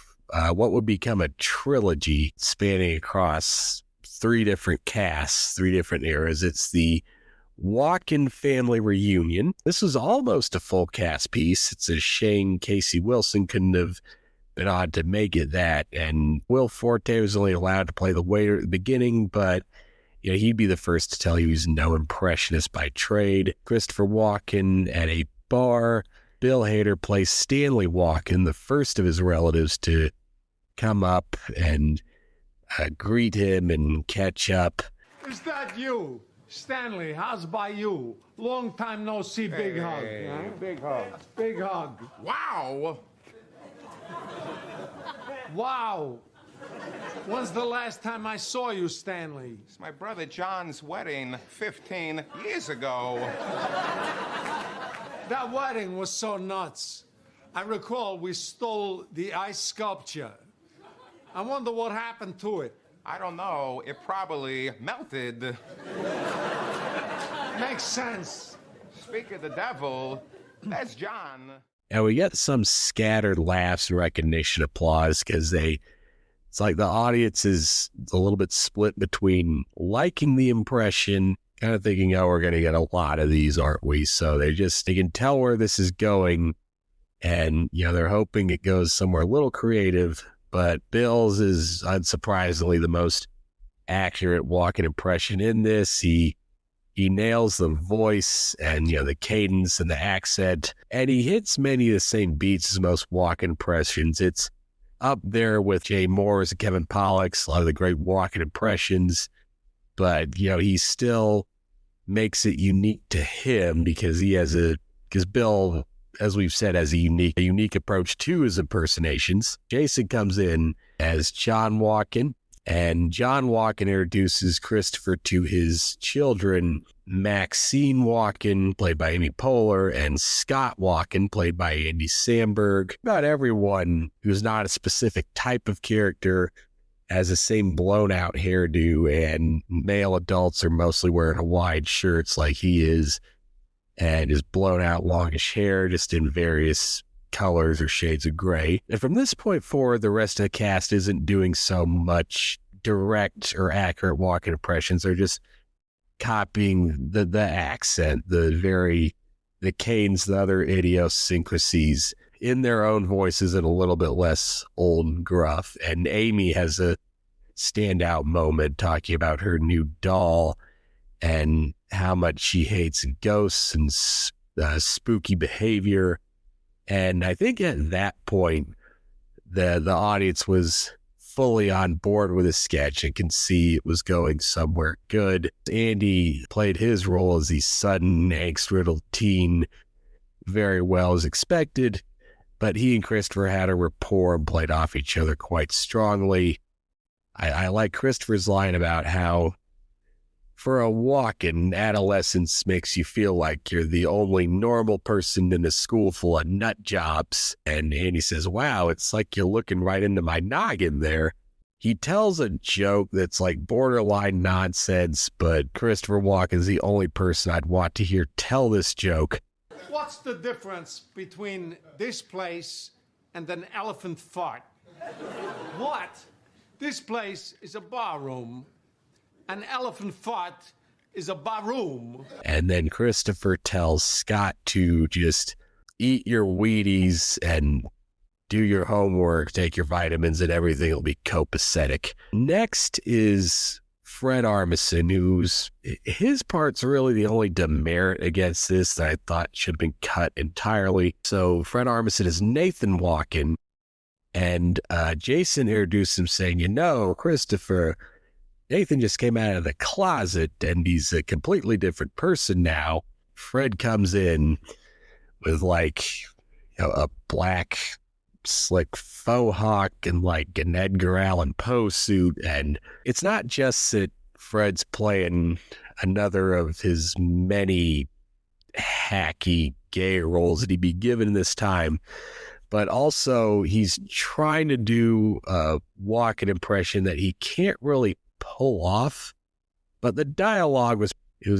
what would become a trilogy spanning across three different casts, three different eras. It's the Walken family reunion. This was almost a full cast piece. It's a shame Casey Wilson couldn't have been on to make it that, and Will Forte was only allowed to play the waiter at the beginning, but he'd be the first to tell you he's no impressionist by trade. Christopher Walken at a bar. Bill Hader plays Stanley Walken, the first of his relatives to come up and greet him and catch up. Is that you? Stanley, how's by you? Long time no see, big hug. Huh? Big hug. Big hug. Wow. Wow. When's the last time I saw you, Stanley? It's my brother John's wedding 15 years ago. That wedding was so nuts. I recall we stole the ice sculpture. I wonder what happened to it. I don't know. It probably melted. Makes sense. Speak of the devil, that's John. And we get some scattered laughs and recognition applause because it's like the audience is a little bit split between liking the impression, kind of thinking, oh, we're going to get a lot of these, aren't we? So they can tell where this is going. And, they're hoping it goes somewhere a little creative. But Bill's is unsurprisingly the most accurate Walken impression in this. He nails the voice and, the cadence and the accent, and he hits many of the same beats as most Walken impressions. It's up there with Jay Moore's and Kevin Pollak's, a lot of the great Walken impressions, but, he still makes it unique to him because Bill, as we've said, has a unique approach to his impersonations. Jason comes in as John Walken, and John Walken introduces Christopher to his children, Maxine Walken, played by Amy Poehler, and Scott Walken, played by Andy Samberg. About everyone who's not a specific type of character has the same blown-out hairdo, and male adults are mostly wearing Hawaiian shirts like he is, and his blown-out longish hair just in various colors or shades of gray. And from this point forward, the rest of the cast isn't doing so much direct or accurate Walken impressions. They're just copying the accent, the cadence, the other idiosyncrasies in their own voices and a little bit less old and gruff. And Amy has a standout moment talking about her new doll and how much she hates ghosts and spooky behavior. And I think at that point, the audience was fully on board with the sketch and can see it was going somewhere good. Andy played his role as the sudden, angst-riddled teen very well as expected, but he and Christopher had a rapport and played off each other quite strongly. I like Christopher's line about how for a Walken, adolescence makes you feel like you're the only normal person in a school full of nut jobs. And Andy says, wow, it's like you're looking right into my noggin there. He tells a joke that's like borderline nonsense, but Christopher Walken's the only person I'd want to hear tell this joke. What's the difference between this place and an elephant fart? What? This place is a bar room. An elephant fart is a barroom. And then Christopher tells Scott to just eat your Wheaties and do your homework, take your vitamins, and everything will be copacetic. Next is Fred Armisen, his part's really the only demerit against this that I thought should have been cut entirely. So Fred Armisen is Nathan Walken, and Jason introduced him saying, Christopher, Nathan just came out of the closet and he's a completely different person now. Fred comes in with a black slick faux hawk and an Edgar Allan Poe suit. And it's not just that Fred's playing another of his many hacky gay roles that he'd be given this time, but also he's trying to do a Walken impression that he can't really pull off. But the dialogue was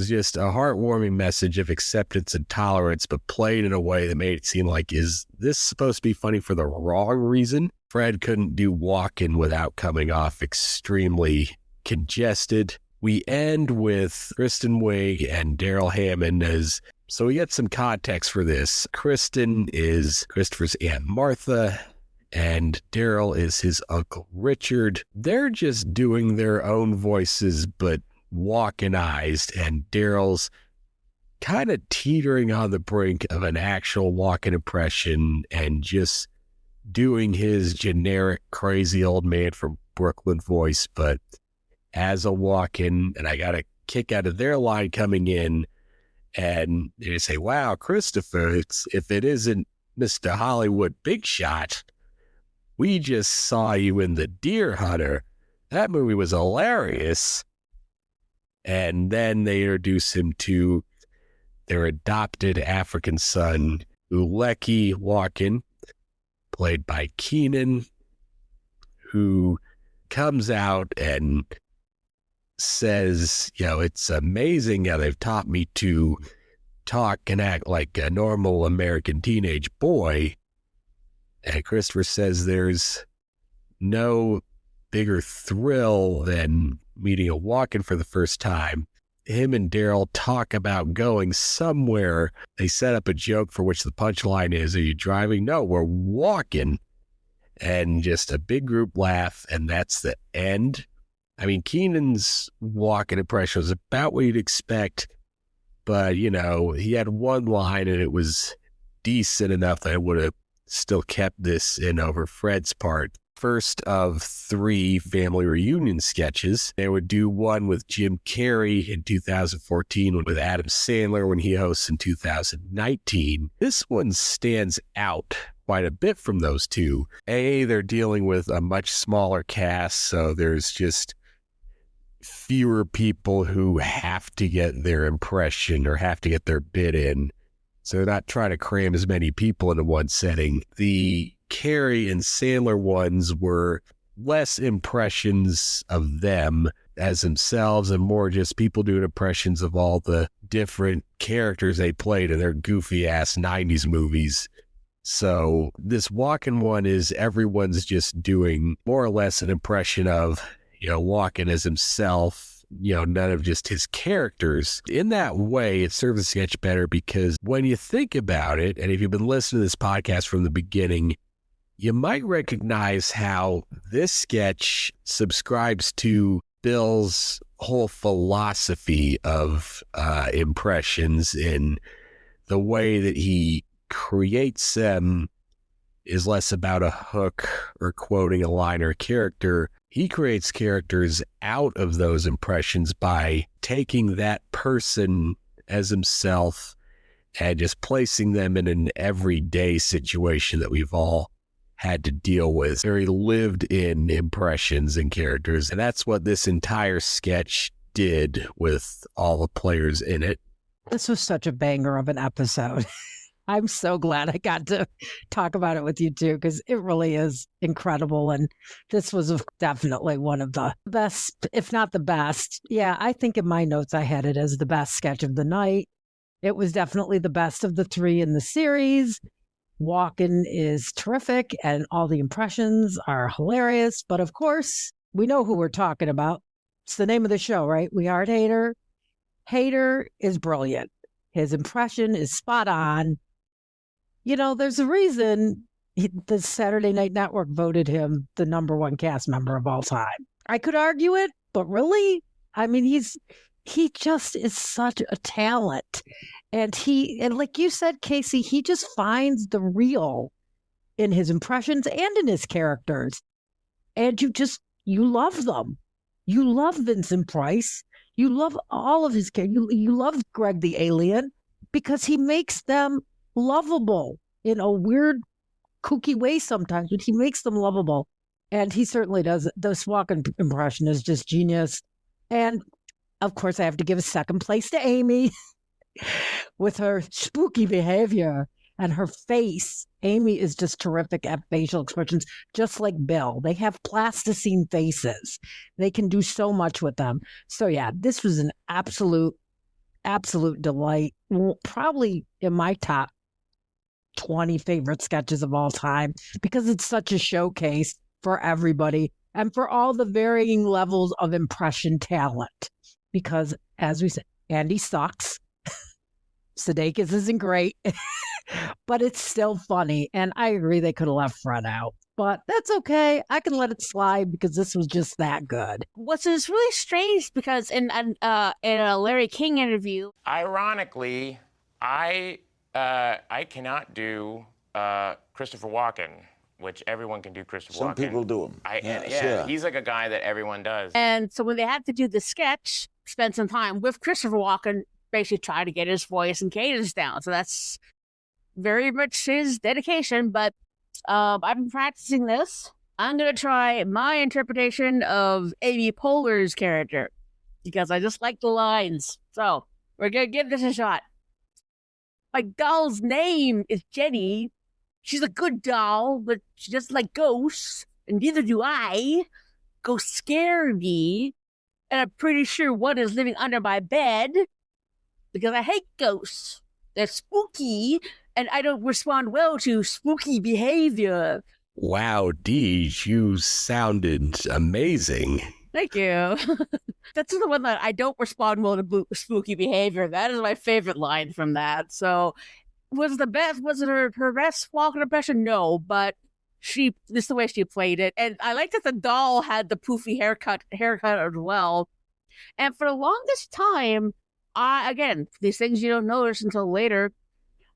just a heartwarming message of acceptance and tolerance, but played in a way that made it seem like, is this supposed to be funny for the wrong reason? Fred couldn't do Walken without coming off extremely congested. We end with Kristen Wiig and Daryl Hammond so we get some context for this. Kristen is Christopher's Aunt Martha, and Daryl is his Uncle Richard. They're just doing their own voices, but Walkenized, and Daryl's kind of teetering on the brink of an actual Walken impression and just doing his generic crazy old man from Brooklyn voice, but as a Walken. And I got a kick out of their line coming in, and they say, wow, Christopher, if it isn't Mr. Hollywood Big Shot, we just saw you in The Deer Hunter. That movie was hilarious. And then they introduce him to their adopted African son, Uleki Walken, played by Keenan, who comes out and says, it's amazing how they've taught me to talk and act like a normal American teenage boy. And Christopher says there's no bigger thrill than meeting a Walken for the first time. Him and Daryl talk about going somewhere. They set up a joke for which the punchline is, are you driving? No, we're walking. And just a big group laugh, and that's the end. I mean, Keenan's Walken impression was about what you'd expect, but, you know, he had one line, and it was decent enough that I would have still kept this in over Fred's part. First of 3 family reunion sketches. They would do one with Jim Carrey in 2014, with Adam Sandler when he hosts in 2019. This one stands out quite a bit from those two. They're dealing with a much smaller cast, so there's just fewer people who have to get their impression or have to get their bit in. So they're not trying to cram as many people into one setting. The Carrey and Sandler ones were less impressions of them as themselves and more just people doing impressions of all the different characters they played in their goofy ass 90s movies. So this Walken one is everyone's just doing more or less an impression of, you know, Walken as himself, you know, none of just his characters. In that way, it serves the sketch better because when you think about it, and if you've been listening to this podcast from the beginning, you might recognize how this sketch subscribes to Bill's whole philosophy of impressions in the way that he creates them is less about a hook or quoting a line or a character. He creates characters out of those impressions by taking that person as himself and just placing them in an everyday situation that we've all had to deal with. Very lived in impressions and characters. And that's what this entire sketch did with all the players in it. This was such a banger of an episode. I'm so glad I got to talk about it with you too, because it really is incredible. And this was definitely one of the best, if not the best. Yeah, I think in my notes I had it as the best sketch of the night. It was definitely the best of the 3 in the series. Walken is terrific and all the impressions are hilarious. But of course, we know who we're talking about. It's the name of the show, right? We Are Hater. Hater is brilliant. His impression is spot on. You know, there's a reason the Saturday Night Network voted him the #1 cast member of all time. I could argue it, but really? I mean, he just is such a talent. And like you said, Casey, he just finds the real in his impressions and in his characters. And you love them. You love Vincent Price. You love all of his characters. You love Greg the Alien because he makes them lovable in a weird, kooky way sometimes, but he makes them lovable. And he certainly does. The Walken impression is just genius. And of course, I have to give a second place to Amy with her spooky behavior and her face. Amy is just terrific at facial expressions, just like Bill. They have plasticine faces. They can do so much with them. So yeah, this was an absolute delight. Probably in my top 20 favorite sketches of all time because it's such a showcase for everybody and for all the varying levels of impression talent. Because as we said, Andy sucks. Sudeikis isn't great, but it's still funny. And I agree they could have left Fred out, but that's okay. I can let it slide because this was just that good. What's really strange because in a Larry King interview, Ironically, I cannot do Christopher Walken, which everyone can do Christopher Walken. Some people do him. Yeah, he's like a guy that everyone does. and so when they had to do the sketch, spend some time with Christopher Walken, basically try to get his voice and cadence down. So that's very much his dedication. But I've been practicing this. I'm going to try my interpretation of Amy Poehler's character because I just like the lines. So we're going to give this a shot. My doll's name is Jenny. She's a good doll, but she doesn't like ghosts, and neither do I. Ghosts scare me, and I'm pretty sure one is living under my bed because I hate ghosts. that's spooky, and I don't respond well to spooky behavior. Wow, Deej, you sounded amazing. Thank you. That's the one that I don't respond well to spooky behavior. That is my favorite line from that. So, was it her best Walken impression? No, but this is the way she played it. And I like that the doll had the poofy haircut as well. And for the longest time, again, these things you don't notice until later,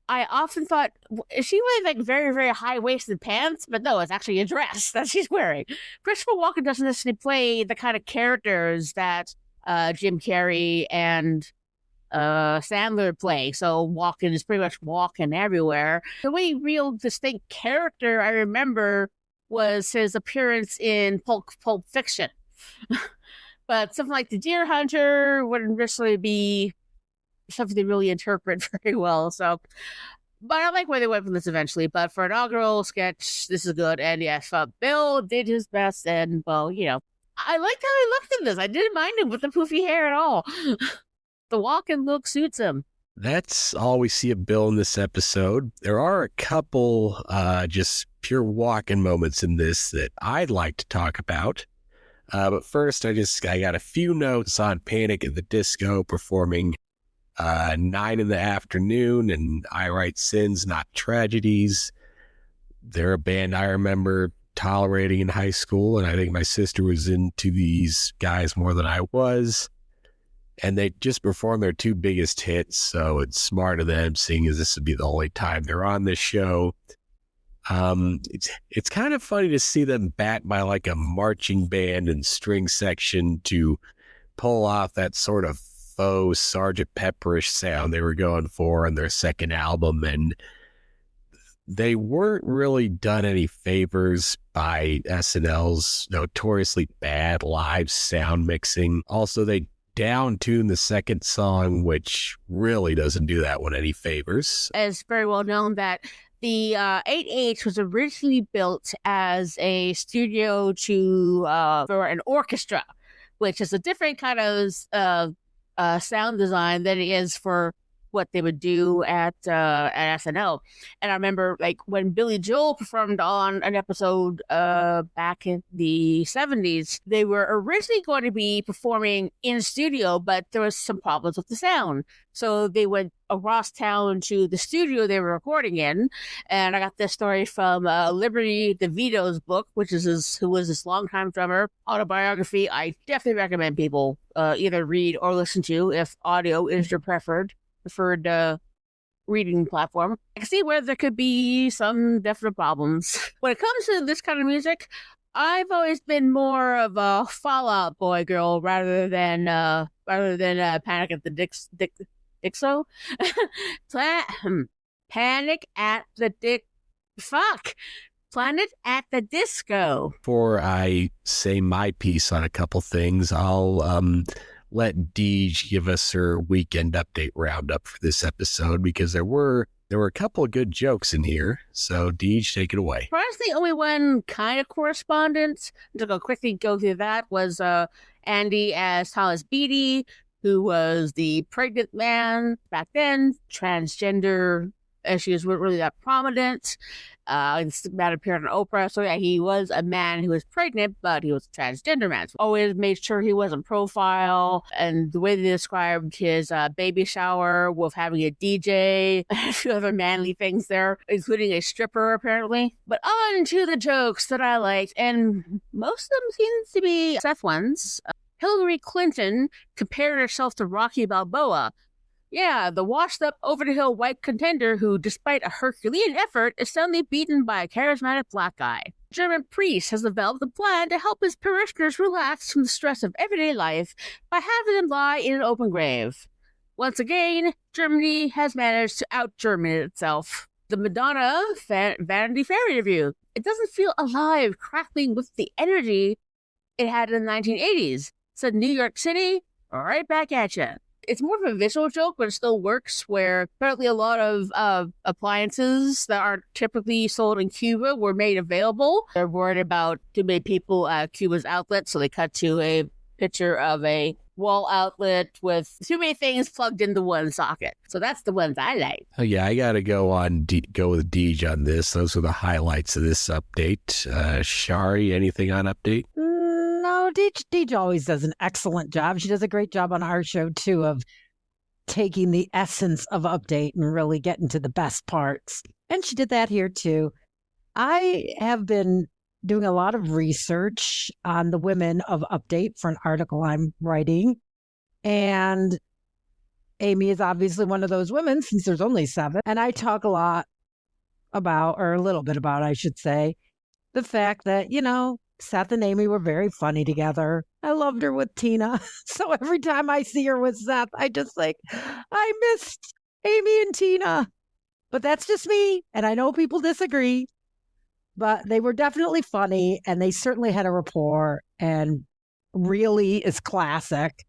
I often thought, is she wearing like very, very high-waisted pants? But no, it's actually a dress that she's wearing. Christopher Walken doesn't necessarily play the kind of characters that Jim Carrey and Sandler play. So Walken is pretty much Walken everywhere. The only real distinct character I remember was his appearance in Pulp Fiction. But something like the Deer Hunter wouldn't necessarily be something they really interpret very well. So, but I like where they went from this eventually. But for an inaugural sketch, this is good. And yes, Bill did his best. And well, I liked how he looked in this. I didn't mind him with the poofy hair at all. The Walken look suits him. That's all we see of Bill in this episode. There are a couple just pure Walken moments in this that I'd like to talk about. But first, I got a few notes on Panic at the Disco performing 9 in the Afternoon and I Write Sins, Not Tragedies. They're a band I remember tolerating in high school, and I think my sister was into these guys more than I was. And they just performed their 2 biggest hits, so it's smart of them, seeing as this would be the only time they're on this show. It's kind of funny to see them backed by like a marching band and string section to pull off that sort of faux Sgt. Pepperish sound they were going for in their second album, and they weren't really done any favors by SNL's notoriously bad live sound mixing. Also, they down-tuned the second song, which really doesn't do that one any favors. It's very well known that the 8H was originally built as a studio for an orchestra, which is a different kind of sound design than it is for what they would do at SNL. And I remember like when Billy Joel performed on an episode back in the 70s, they were originally going to be performing in studio, but there was some problems with the sound. So they went across town to the studio they were recording in. And I got this story from Liberty DeVito's book, who was this longtime drummer autobiography. I definitely recommend people either read or listen to if audio is your preferred reading platform. I can see where there could be some definite problems. When it comes to this kind of music, I've always been more of a Fall Out Boy girl rather than Panic at the Dixo. Panic at the Planet at the Disco. Before I say my piece on a couple things, I'll let Deej give us her weekend update roundup for this episode, because there were a couple of good jokes in here. So Deej, take it away. Perhaps the only one kind of correspondence to quickly go through that was Andy as Thomas Beatty, who was the pregnant man back then. Transgender issues weren't really that prominent. That appeared on Oprah. So yeah, he was a man who was pregnant, but he was a transgender man. So always made sure he wasn't profile. And the way they described his baby shower with having a DJ, and a few other manly things there, including a stripper apparently. But on to the jokes that I liked, and most of them seem to be Seth ones. Hillary Clinton compared herself to Rocky Balboa. Yeah, the washed-up, over-the-hill white contender who, despite a Herculean effort, is suddenly beaten by a charismatic black guy. German priest has developed a plan to help his parishioners relax from the stress of everyday life by having them lie in an open grave. Once again, Germany has managed to out-German itself. The Madonna Vanity Fair interview. It doesn't feel alive, crackling with the energy it had in the 1980s. Said New York City, right back at you. It's more of a visual joke, but it still works, where apparently a lot of appliances that aren't typically sold in Cuba were made available. They're worried about too many people at Cuba's outlet, so they cut to a picture of a wall outlet with too many things plugged into one socket. So that's the ones I like. Oh, yeah, I got to go with Deej on this. Those are the highlights of this update. Shari, anything on update? No, Deej always does an excellent job. She does a great job on our show, too, of taking the essence of update and really getting to the best parts. And she did that here, too. I have been doing a lot of research on the women of update for an article I'm writing. And Amy is obviously one of those women since there's only 7. And I talk a lot about, or a little bit about, I should say, the fact that, Seth and Amy were very funny together. I loved her with Tina. So every time I see her with Seth, I just I missed Amy and Tina. But that's just me. And I know people disagree. But they were definitely funny, and they certainly had a rapport, and really is classic.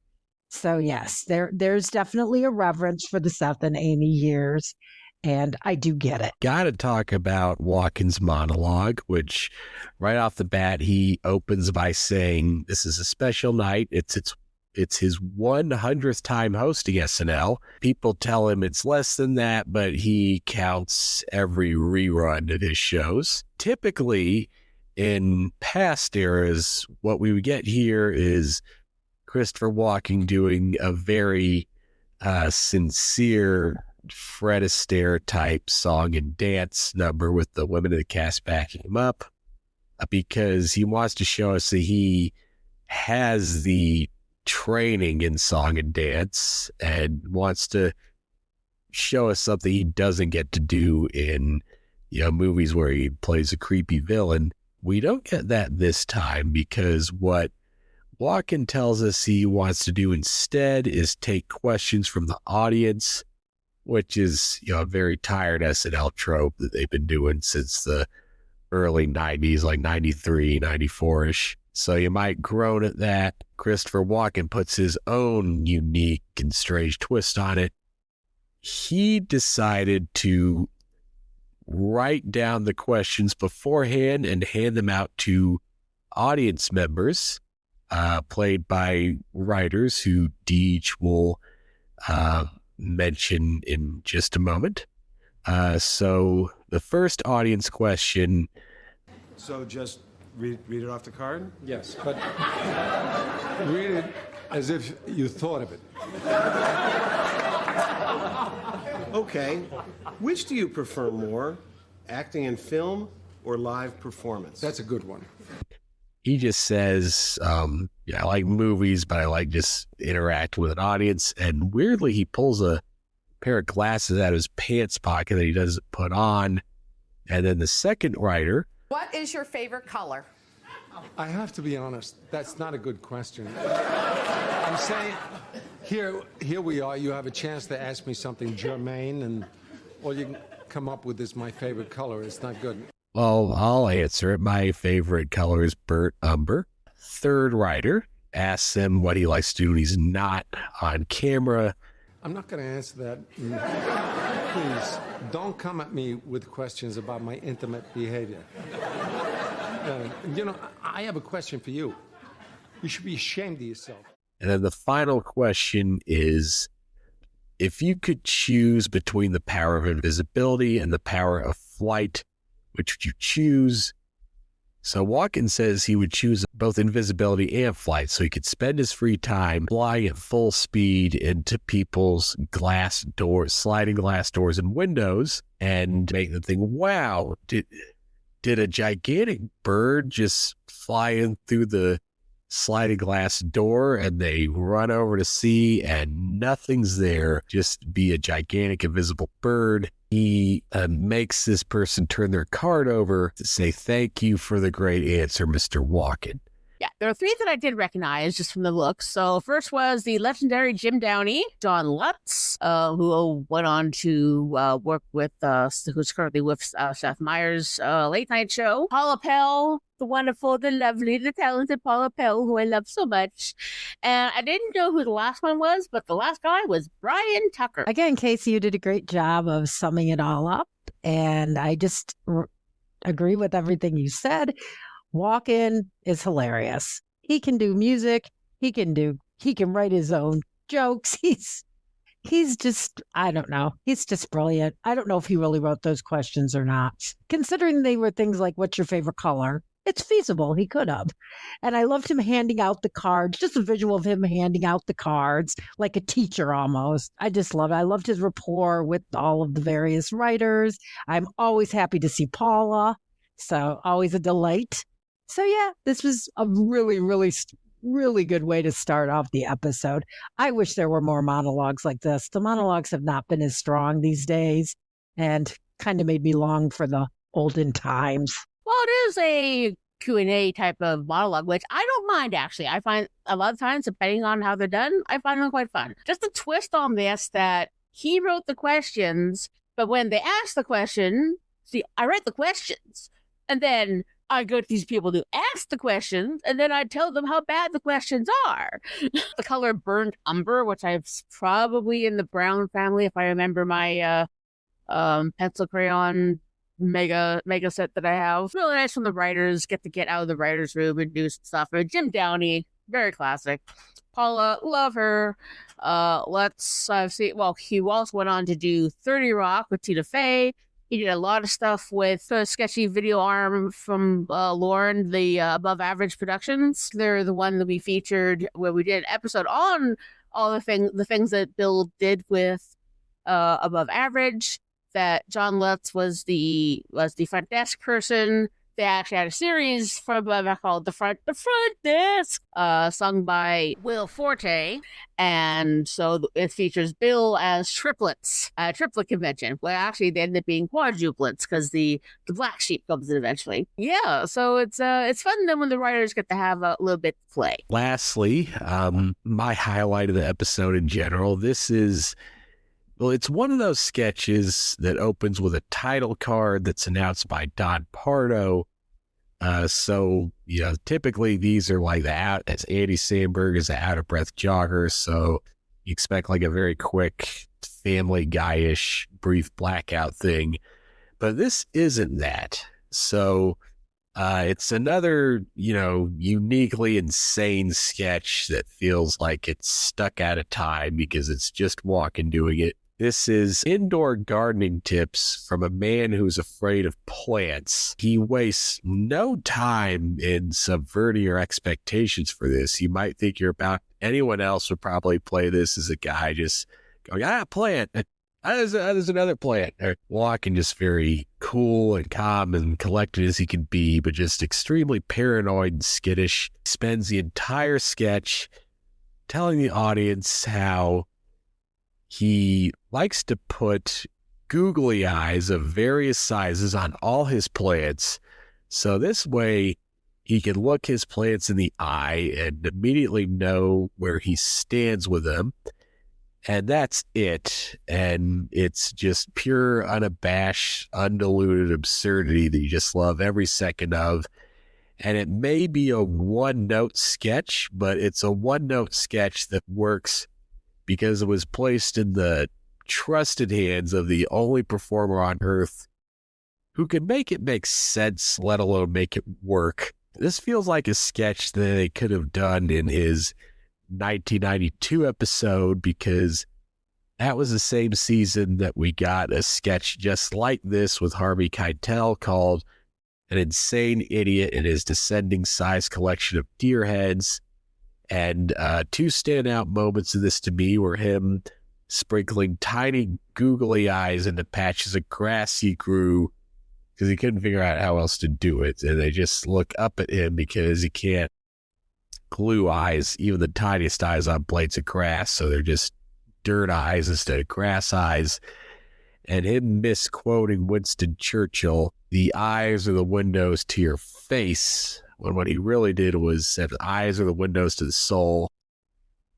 So yes, there's definitely a reverence for the Seth and Amy years, and I do get it. Got to talk about Walken's monologue, which right off the bat, he opens by saying, this is a special night. It's his 100th time hosting SNL. People tell him it's less than that, but he counts every rerun of his shows. Typically, in past eras, what we would get here is Christopher Walken doing a very sincere Fred Astaire type song and dance number with the women of the cast backing him up, because he wants to show us that he has the training in song and dance and wants to show us something he doesn't get to do in movies where he plays a creepy villain. We don't get that this time, because what Walken tells us he wants to do instead is take questions from the audience, which is a very tired SNL trope that they've been doing since the early 90s, like 93, 94-ish. So you might groan at that. Christopher Walken puts his own unique and strange twist on it. He decided to write down the questions beforehand and hand them out to audience members, played by writers who Deej will mention in just a moment. So the first audience question. So just read it off the card? Yes, but read it as if you thought of it. Okay. Which do you prefer more, acting in film or live performance? That's a good one. He just says, I like movies, but I like just interacting with an audience. And weirdly, he pulls a pair of glasses out of his pants pocket that he doesn't put on. And then the second writer. What is your favorite color? I have to be honest, that's not a good question. I'm saying, here we are, you have a chance to ask me something germane, and all you can come up with is my favorite color. It's not good. Well, I'll answer it. My favorite color is burnt umber. Third writer asks him what he likes to do when he's not on camera. I'm not going to answer that. Please, don't come at me with questions about my intimate behavior. I have a question for you. You should be ashamed of yourself. And then the final question is, if you could choose between the power of invisibility and the power of flight, which would you choose? So Walken says he would choose both invisibility and flight, so he could spend his free time flying at full speed into people's sliding glass doors and windows, and make them think, wow, did a gigantic bird just fly in through the sliding glass door, and they run over to see and nothing's there, just be a gigantic invisible bird. He makes this person turn their card over to say, thank you for the great answer, Mr. Walken. Yeah, there are 3 that I did recognize just from the looks. So first was the legendary Jim Downey, John Lutz, who went on to work with, who's currently with Seth Meyers' late night show. Paula Pell, the wonderful, the lovely, the talented Paula Pell, who I love so much. And I didn't know who the last one was, but the last guy was Brian Tucker. Again, Casey, you did a great job of summing it all up. And I just agree with everything you said. Walken is hilarious. He can do music. He can do He can write his own jokes. He's just, I don't know. He's just brilliant. I don't know if he really wrote those questions or not. Considering they were things like, what's your favorite color? It's feasible. He could have. And I loved him handing out the cards, just a visual of him handing out the cards like a teacher almost. I just love it. I loved his rapport with all of the various writers. I'm always happy to see Paula. So always a delight. So yeah, this was a really, really good way to start off the episode. I wish there were more monologues like this. The monologues have not been as strong these days and kind of made me long for the olden times. Well, it is a Q&A type of monologue, which I don't mind, actually. I find a lot of times, depending on how they're done, I find them quite fun. Just a twist on this that he wrote the questions, but when they ask the question, see, I write the questions, and then I go to these people to ask the questions, and then I tell them how bad the questions are. The color burnt umber, which I've probably in the brown family, if I remember my pencil crayon mega set that I have. It's really nice when the writers get out of the writer's room and do some stuff. Jim Downey, very classic. Paula, love her. Let's see. Well, he also went on to do 30 Rock with Tina Fey. He did a lot of stuff with Sketchy Video Arm from Lauren, the Above Average Productions. They're the one that we featured where we did an episode on all the things that Bill did with Above Average. That John Lutz was the front desk person. They actually had a series from called The Front Desk, sung by Will Forte. And so it features Bill as triplets, triplet convention. Well, actually, they ended up being quadruplets because the black sheep comes in eventually. Yeah, so it's fun then when the writers get to have a little bit to play. Lastly, my highlight of the episode in general, well, it's one of those sketches that opens with a title card that's announced by Don Pardo. So, typically these are like as Andy Samberg is an out-of-breath jogger, so you expect like a very quick Family Guy-ish brief blackout thing. But this isn't that. So it's another, uniquely insane sketch that feels like it's stuck out of time because it's just Walken doing it. This is indoor gardening tips from a man who's afraid of plants. He wastes no time in subverting your expectations for this. You might think anyone else would probably play this as a guy just going, plant. There's another plant. Walken just very cool and calm and collected as he can be, but just extremely paranoid and skittish. Spends the entire sketch telling the audience how he likes to put googly eyes of various sizes on all his plants. So this way he can look his plants in the eye and immediately know where he stands with them. And that's it. And it's just pure, unabashed, undiluted absurdity that you just love every second of. And it may be a one-note sketch, but it's a one-note sketch that works because it was placed in the trusted hands of the only performer on earth who can make it make sense, let alone make it work. This feels like a sketch that they could have done in his 1992 episode, because that was the same season that we got a sketch just like this with Harvey Keitel called An Insane Idiot and His Descending Size Collection of Deer Heads. And two standout moments of this to me were him sprinkling tiny googly eyes into patches of grass he grew because he couldn't figure out how else to do it. And they just look up at him because he can't glue eyes, even the tiniest eyes, on blades of grass. So they're just dirt eyes instead of grass eyes. And him misquoting Winston Churchill, the eyes are the windows to your face, when what he really did was said eyes are the windows to the soul.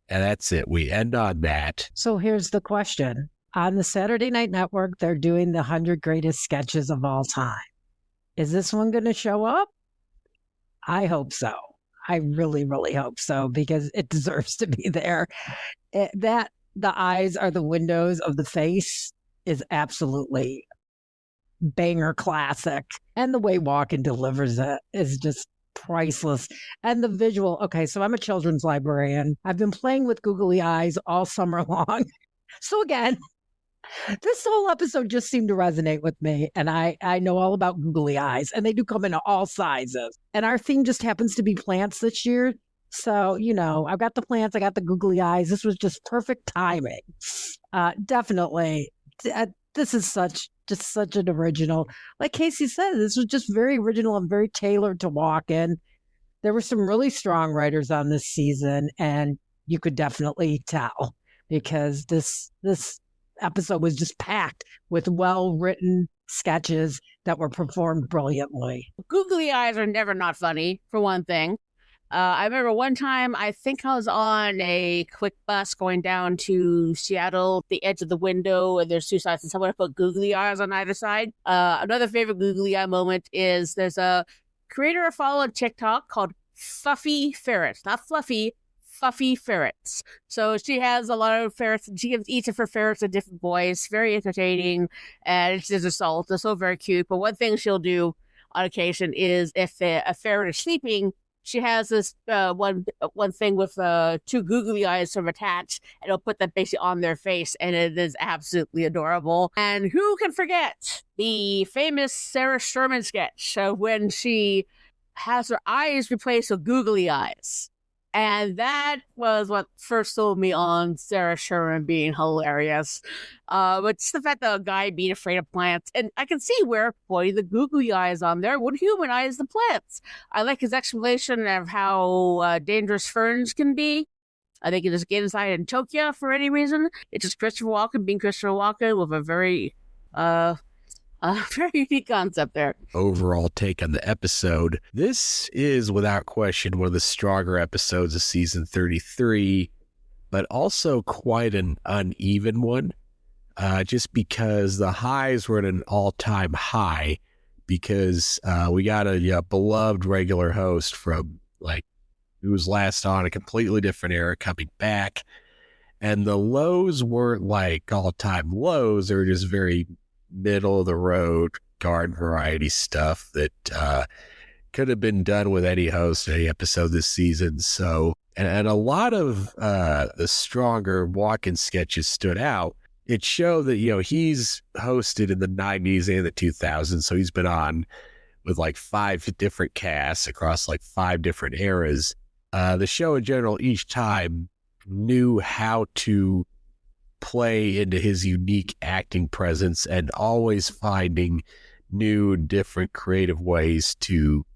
And that's it. We end on that. So here's the question. On the Saturday Night Network, they're doing the 100 greatest sketches of all time. Is this one going to show up? I hope so. I really, really hope so, because it deserves to be there. That the eyes are the windows of the face is absolutely banger classic. And the way Walken delivers it is just priceless. And the visual. Okay, so I'm a children's librarian. I've been playing with googly eyes all summer long. So again, this whole episode just seemed to resonate with me. And I know all about googly eyes, and they do come in all sizes. And our theme just happens to be plants this year. So, I've got the plants, I got the googly eyes. This was just perfect timing. Definitely. This is such an original. Like Casey said, this was just very original and very tailored to Walken. There were some really strong writers on this season, and you could definitely tell because this episode was just packed with well-written sketches that were performed brilliantly. Googly eyes are never not funny, for one thing. I remember one time, I think I was on a quick bus going down to Seattle, the edge of the window, and there's two sides, and someone put googly eyes on either side. Another favorite googly eye moment is there's a creator I follow on TikTok called Fuffy Ferrets. Not fluffy, Fuffy Ferrets. So she has a lot of ferrets, and she gives each of her ferrets a different voice. Very entertaining, and she's a salt. They're so very cute. But one thing she'll do on occasion is if a ferret is sleeping, she has this one thing with two googly eyes sort of attached, and it'll put that basically on their face, and it is absolutely adorable. And who can forget the famous Sarah Sherman sketch when she has her eyes replaced with googly eyes? And that was what first sold me on Sarah Sherman being hilarious. But just the fact that a guy being afraid of plants, and I can see where putting the googly eyes on there would humanize the plants. I like his explanation of how dangerous ferns can be. I think it just get inside and choke you for any reason. It's just Christopher Walken being Christopher Walken with a very very unique concept there. Overall take on the episode. This is without question one of the stronger episodes of season 33, but also quite an uneven one. Just because the highs were at an all-time high, because we got a beloved regular host from who was last on a completely different era coming back, and the lows weren't like all-time lows. They were just very middle of the road garden variety stuff that could have been done with any host, any episode this season. So, and a lot of the stronger Walken sketches stood out. It showed that, he's hosted in the 90s and the 2000s. So he's been on with 5 different casts across 5 different eras. The show in general, each time knew how to play into his unique acting presence and always finding new, different, creative ways to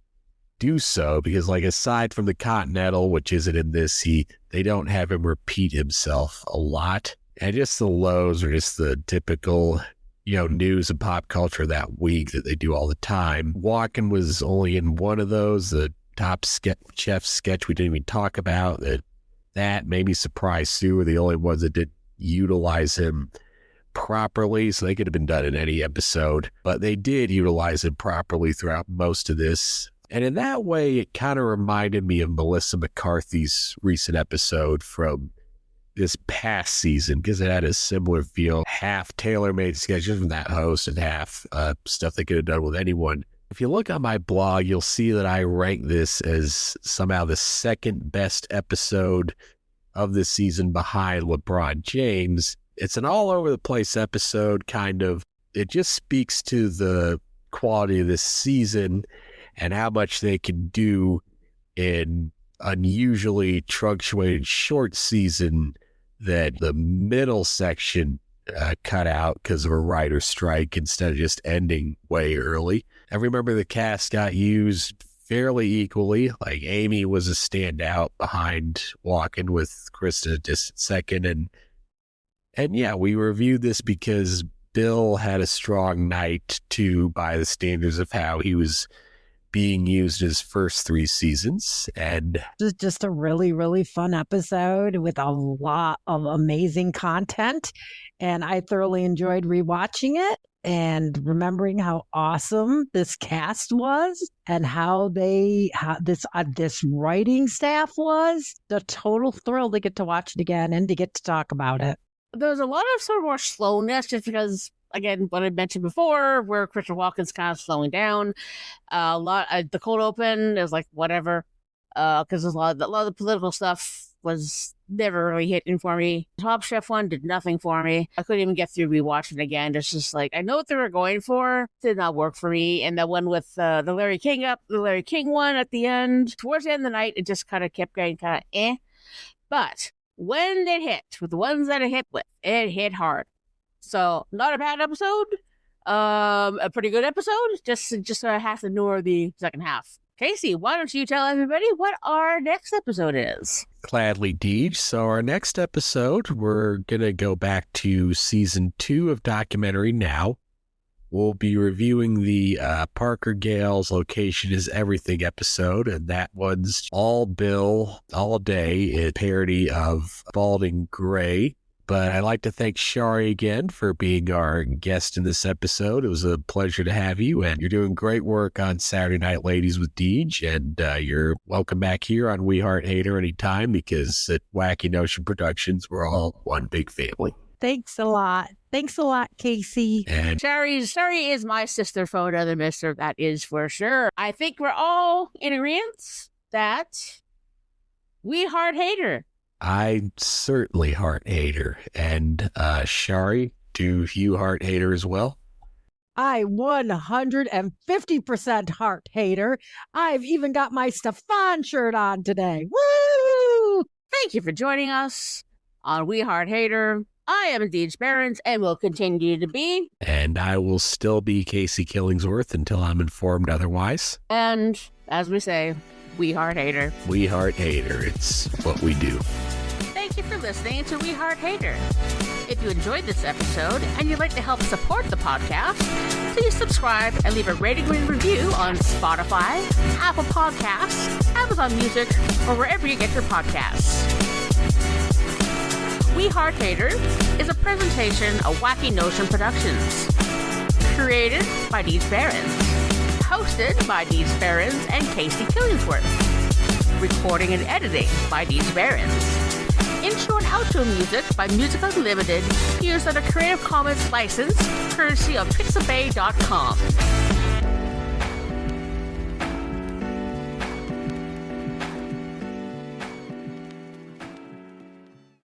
do so. Because aside from the Continental, which isn't in this, they don't have him repeat himself a lot. And just the lows are just the typical, news and pop culture that week that they do all the time. Walken was only in one of those, the Top Chef sketch we didn't even talk about. That made me surprised Sue were the only ones that did utilize him properly, so they could have been done in any episode, but they did utilize him properly throughout most of this. And in that way, it kind of reminded me of Melissa McCarthy's recent episode from this past season, because it had a similar feel, half tailor-made sketches from that host and half stuff they could have done with anyone. If you look on my blog, you'll see that I rank this as somehow the second best episode of this season behind LeBron James. It's an all over the place episode, kind of. It just speaks to the quality of this season and how much they can do in unusually truncated short season that the middle section cut out because of a writer's strike instead of just ending way early. I remember the cast got used fairly equally. Amy was a standout behind Walken, with Krista a distant second. And yeah, we reviewed this because Bill had a strong night too, by the standards of how he was being used his first 3 seasons. And This is just a really, really fun episode with a lot of amazing content. And I thoroughly enjoyed rewatching it and remembering how awesome this cast was and how this writing staff was. The total thrill to get to watch it again and to get to talk about it. There's a lot of sort of more slowness just because again, what I mentioned before, where Christopher Walken's kind of slowing down. The cold open is like whatever, because a lot of the political stuff was never really hitting for me. Top Chef one did nothing for me. I couldn't even get through rewatching it again. It's just like, I know what they were going for, did not work for me. And the one with the Larry King one at the end, towards the end of the night, it just kind of kept getting kind of eh. But when it hit, with the ones that it hit with, it hit hard. So not a bad episode, a pretty good episode. Just have to ignore the second half. Casey, why don't you tell everybody what our next episode is? Gladly, Deej. So our next episode, we're going to go back to season 2 of Documentary Now. We'll be reviewing the Parker Gale's Location is Everything episode, and that one's all Bill, all day, a parody of Balding Gray. But I'd like to thank Shari again for being our guest in this episode. It was a pleasure to have you, and you're doing great work on Saturday Night Ladies with Deej, and you're welcome back here on We Heart Hater anytime, because at Wacky Notion Productions, we're all one big family. Thanks a lot. Thanks a lot, Casey. And Shari is my sister photo, the mister, that is for sure. I think we're all in agreement that we heart hater. I certainly heart hater. And Shari, do you heart hater as well? I 150% heart hater. I've even got my Stefan shirt on today. Woo! Thank you for joining us on We Heart Hater. I am Deej Barons and will continue to be. And I will still be Casey Killingsworth until I'm informed otherwise. And as we say, We Heart Hater. We Heart Hater. It's what we do. Thank you for listening to We Heart Hater. If you enjoyed this episode and you'd like to help support the podcast, please subscribe and leave a rating and review on Spotify, Apple Podcasts, Amazon Music, or wherever you get your podcasts. We Heart Hater is a presentation of Wacky Notion Productions. Created by Deej Barons. Hosted by Deej Barons and Casey Killingsworth. Recording and editing by Deej Barons. Intro and outro music by Music Unlimited, used under Creative Commons license, courtesy of Pixabay.com.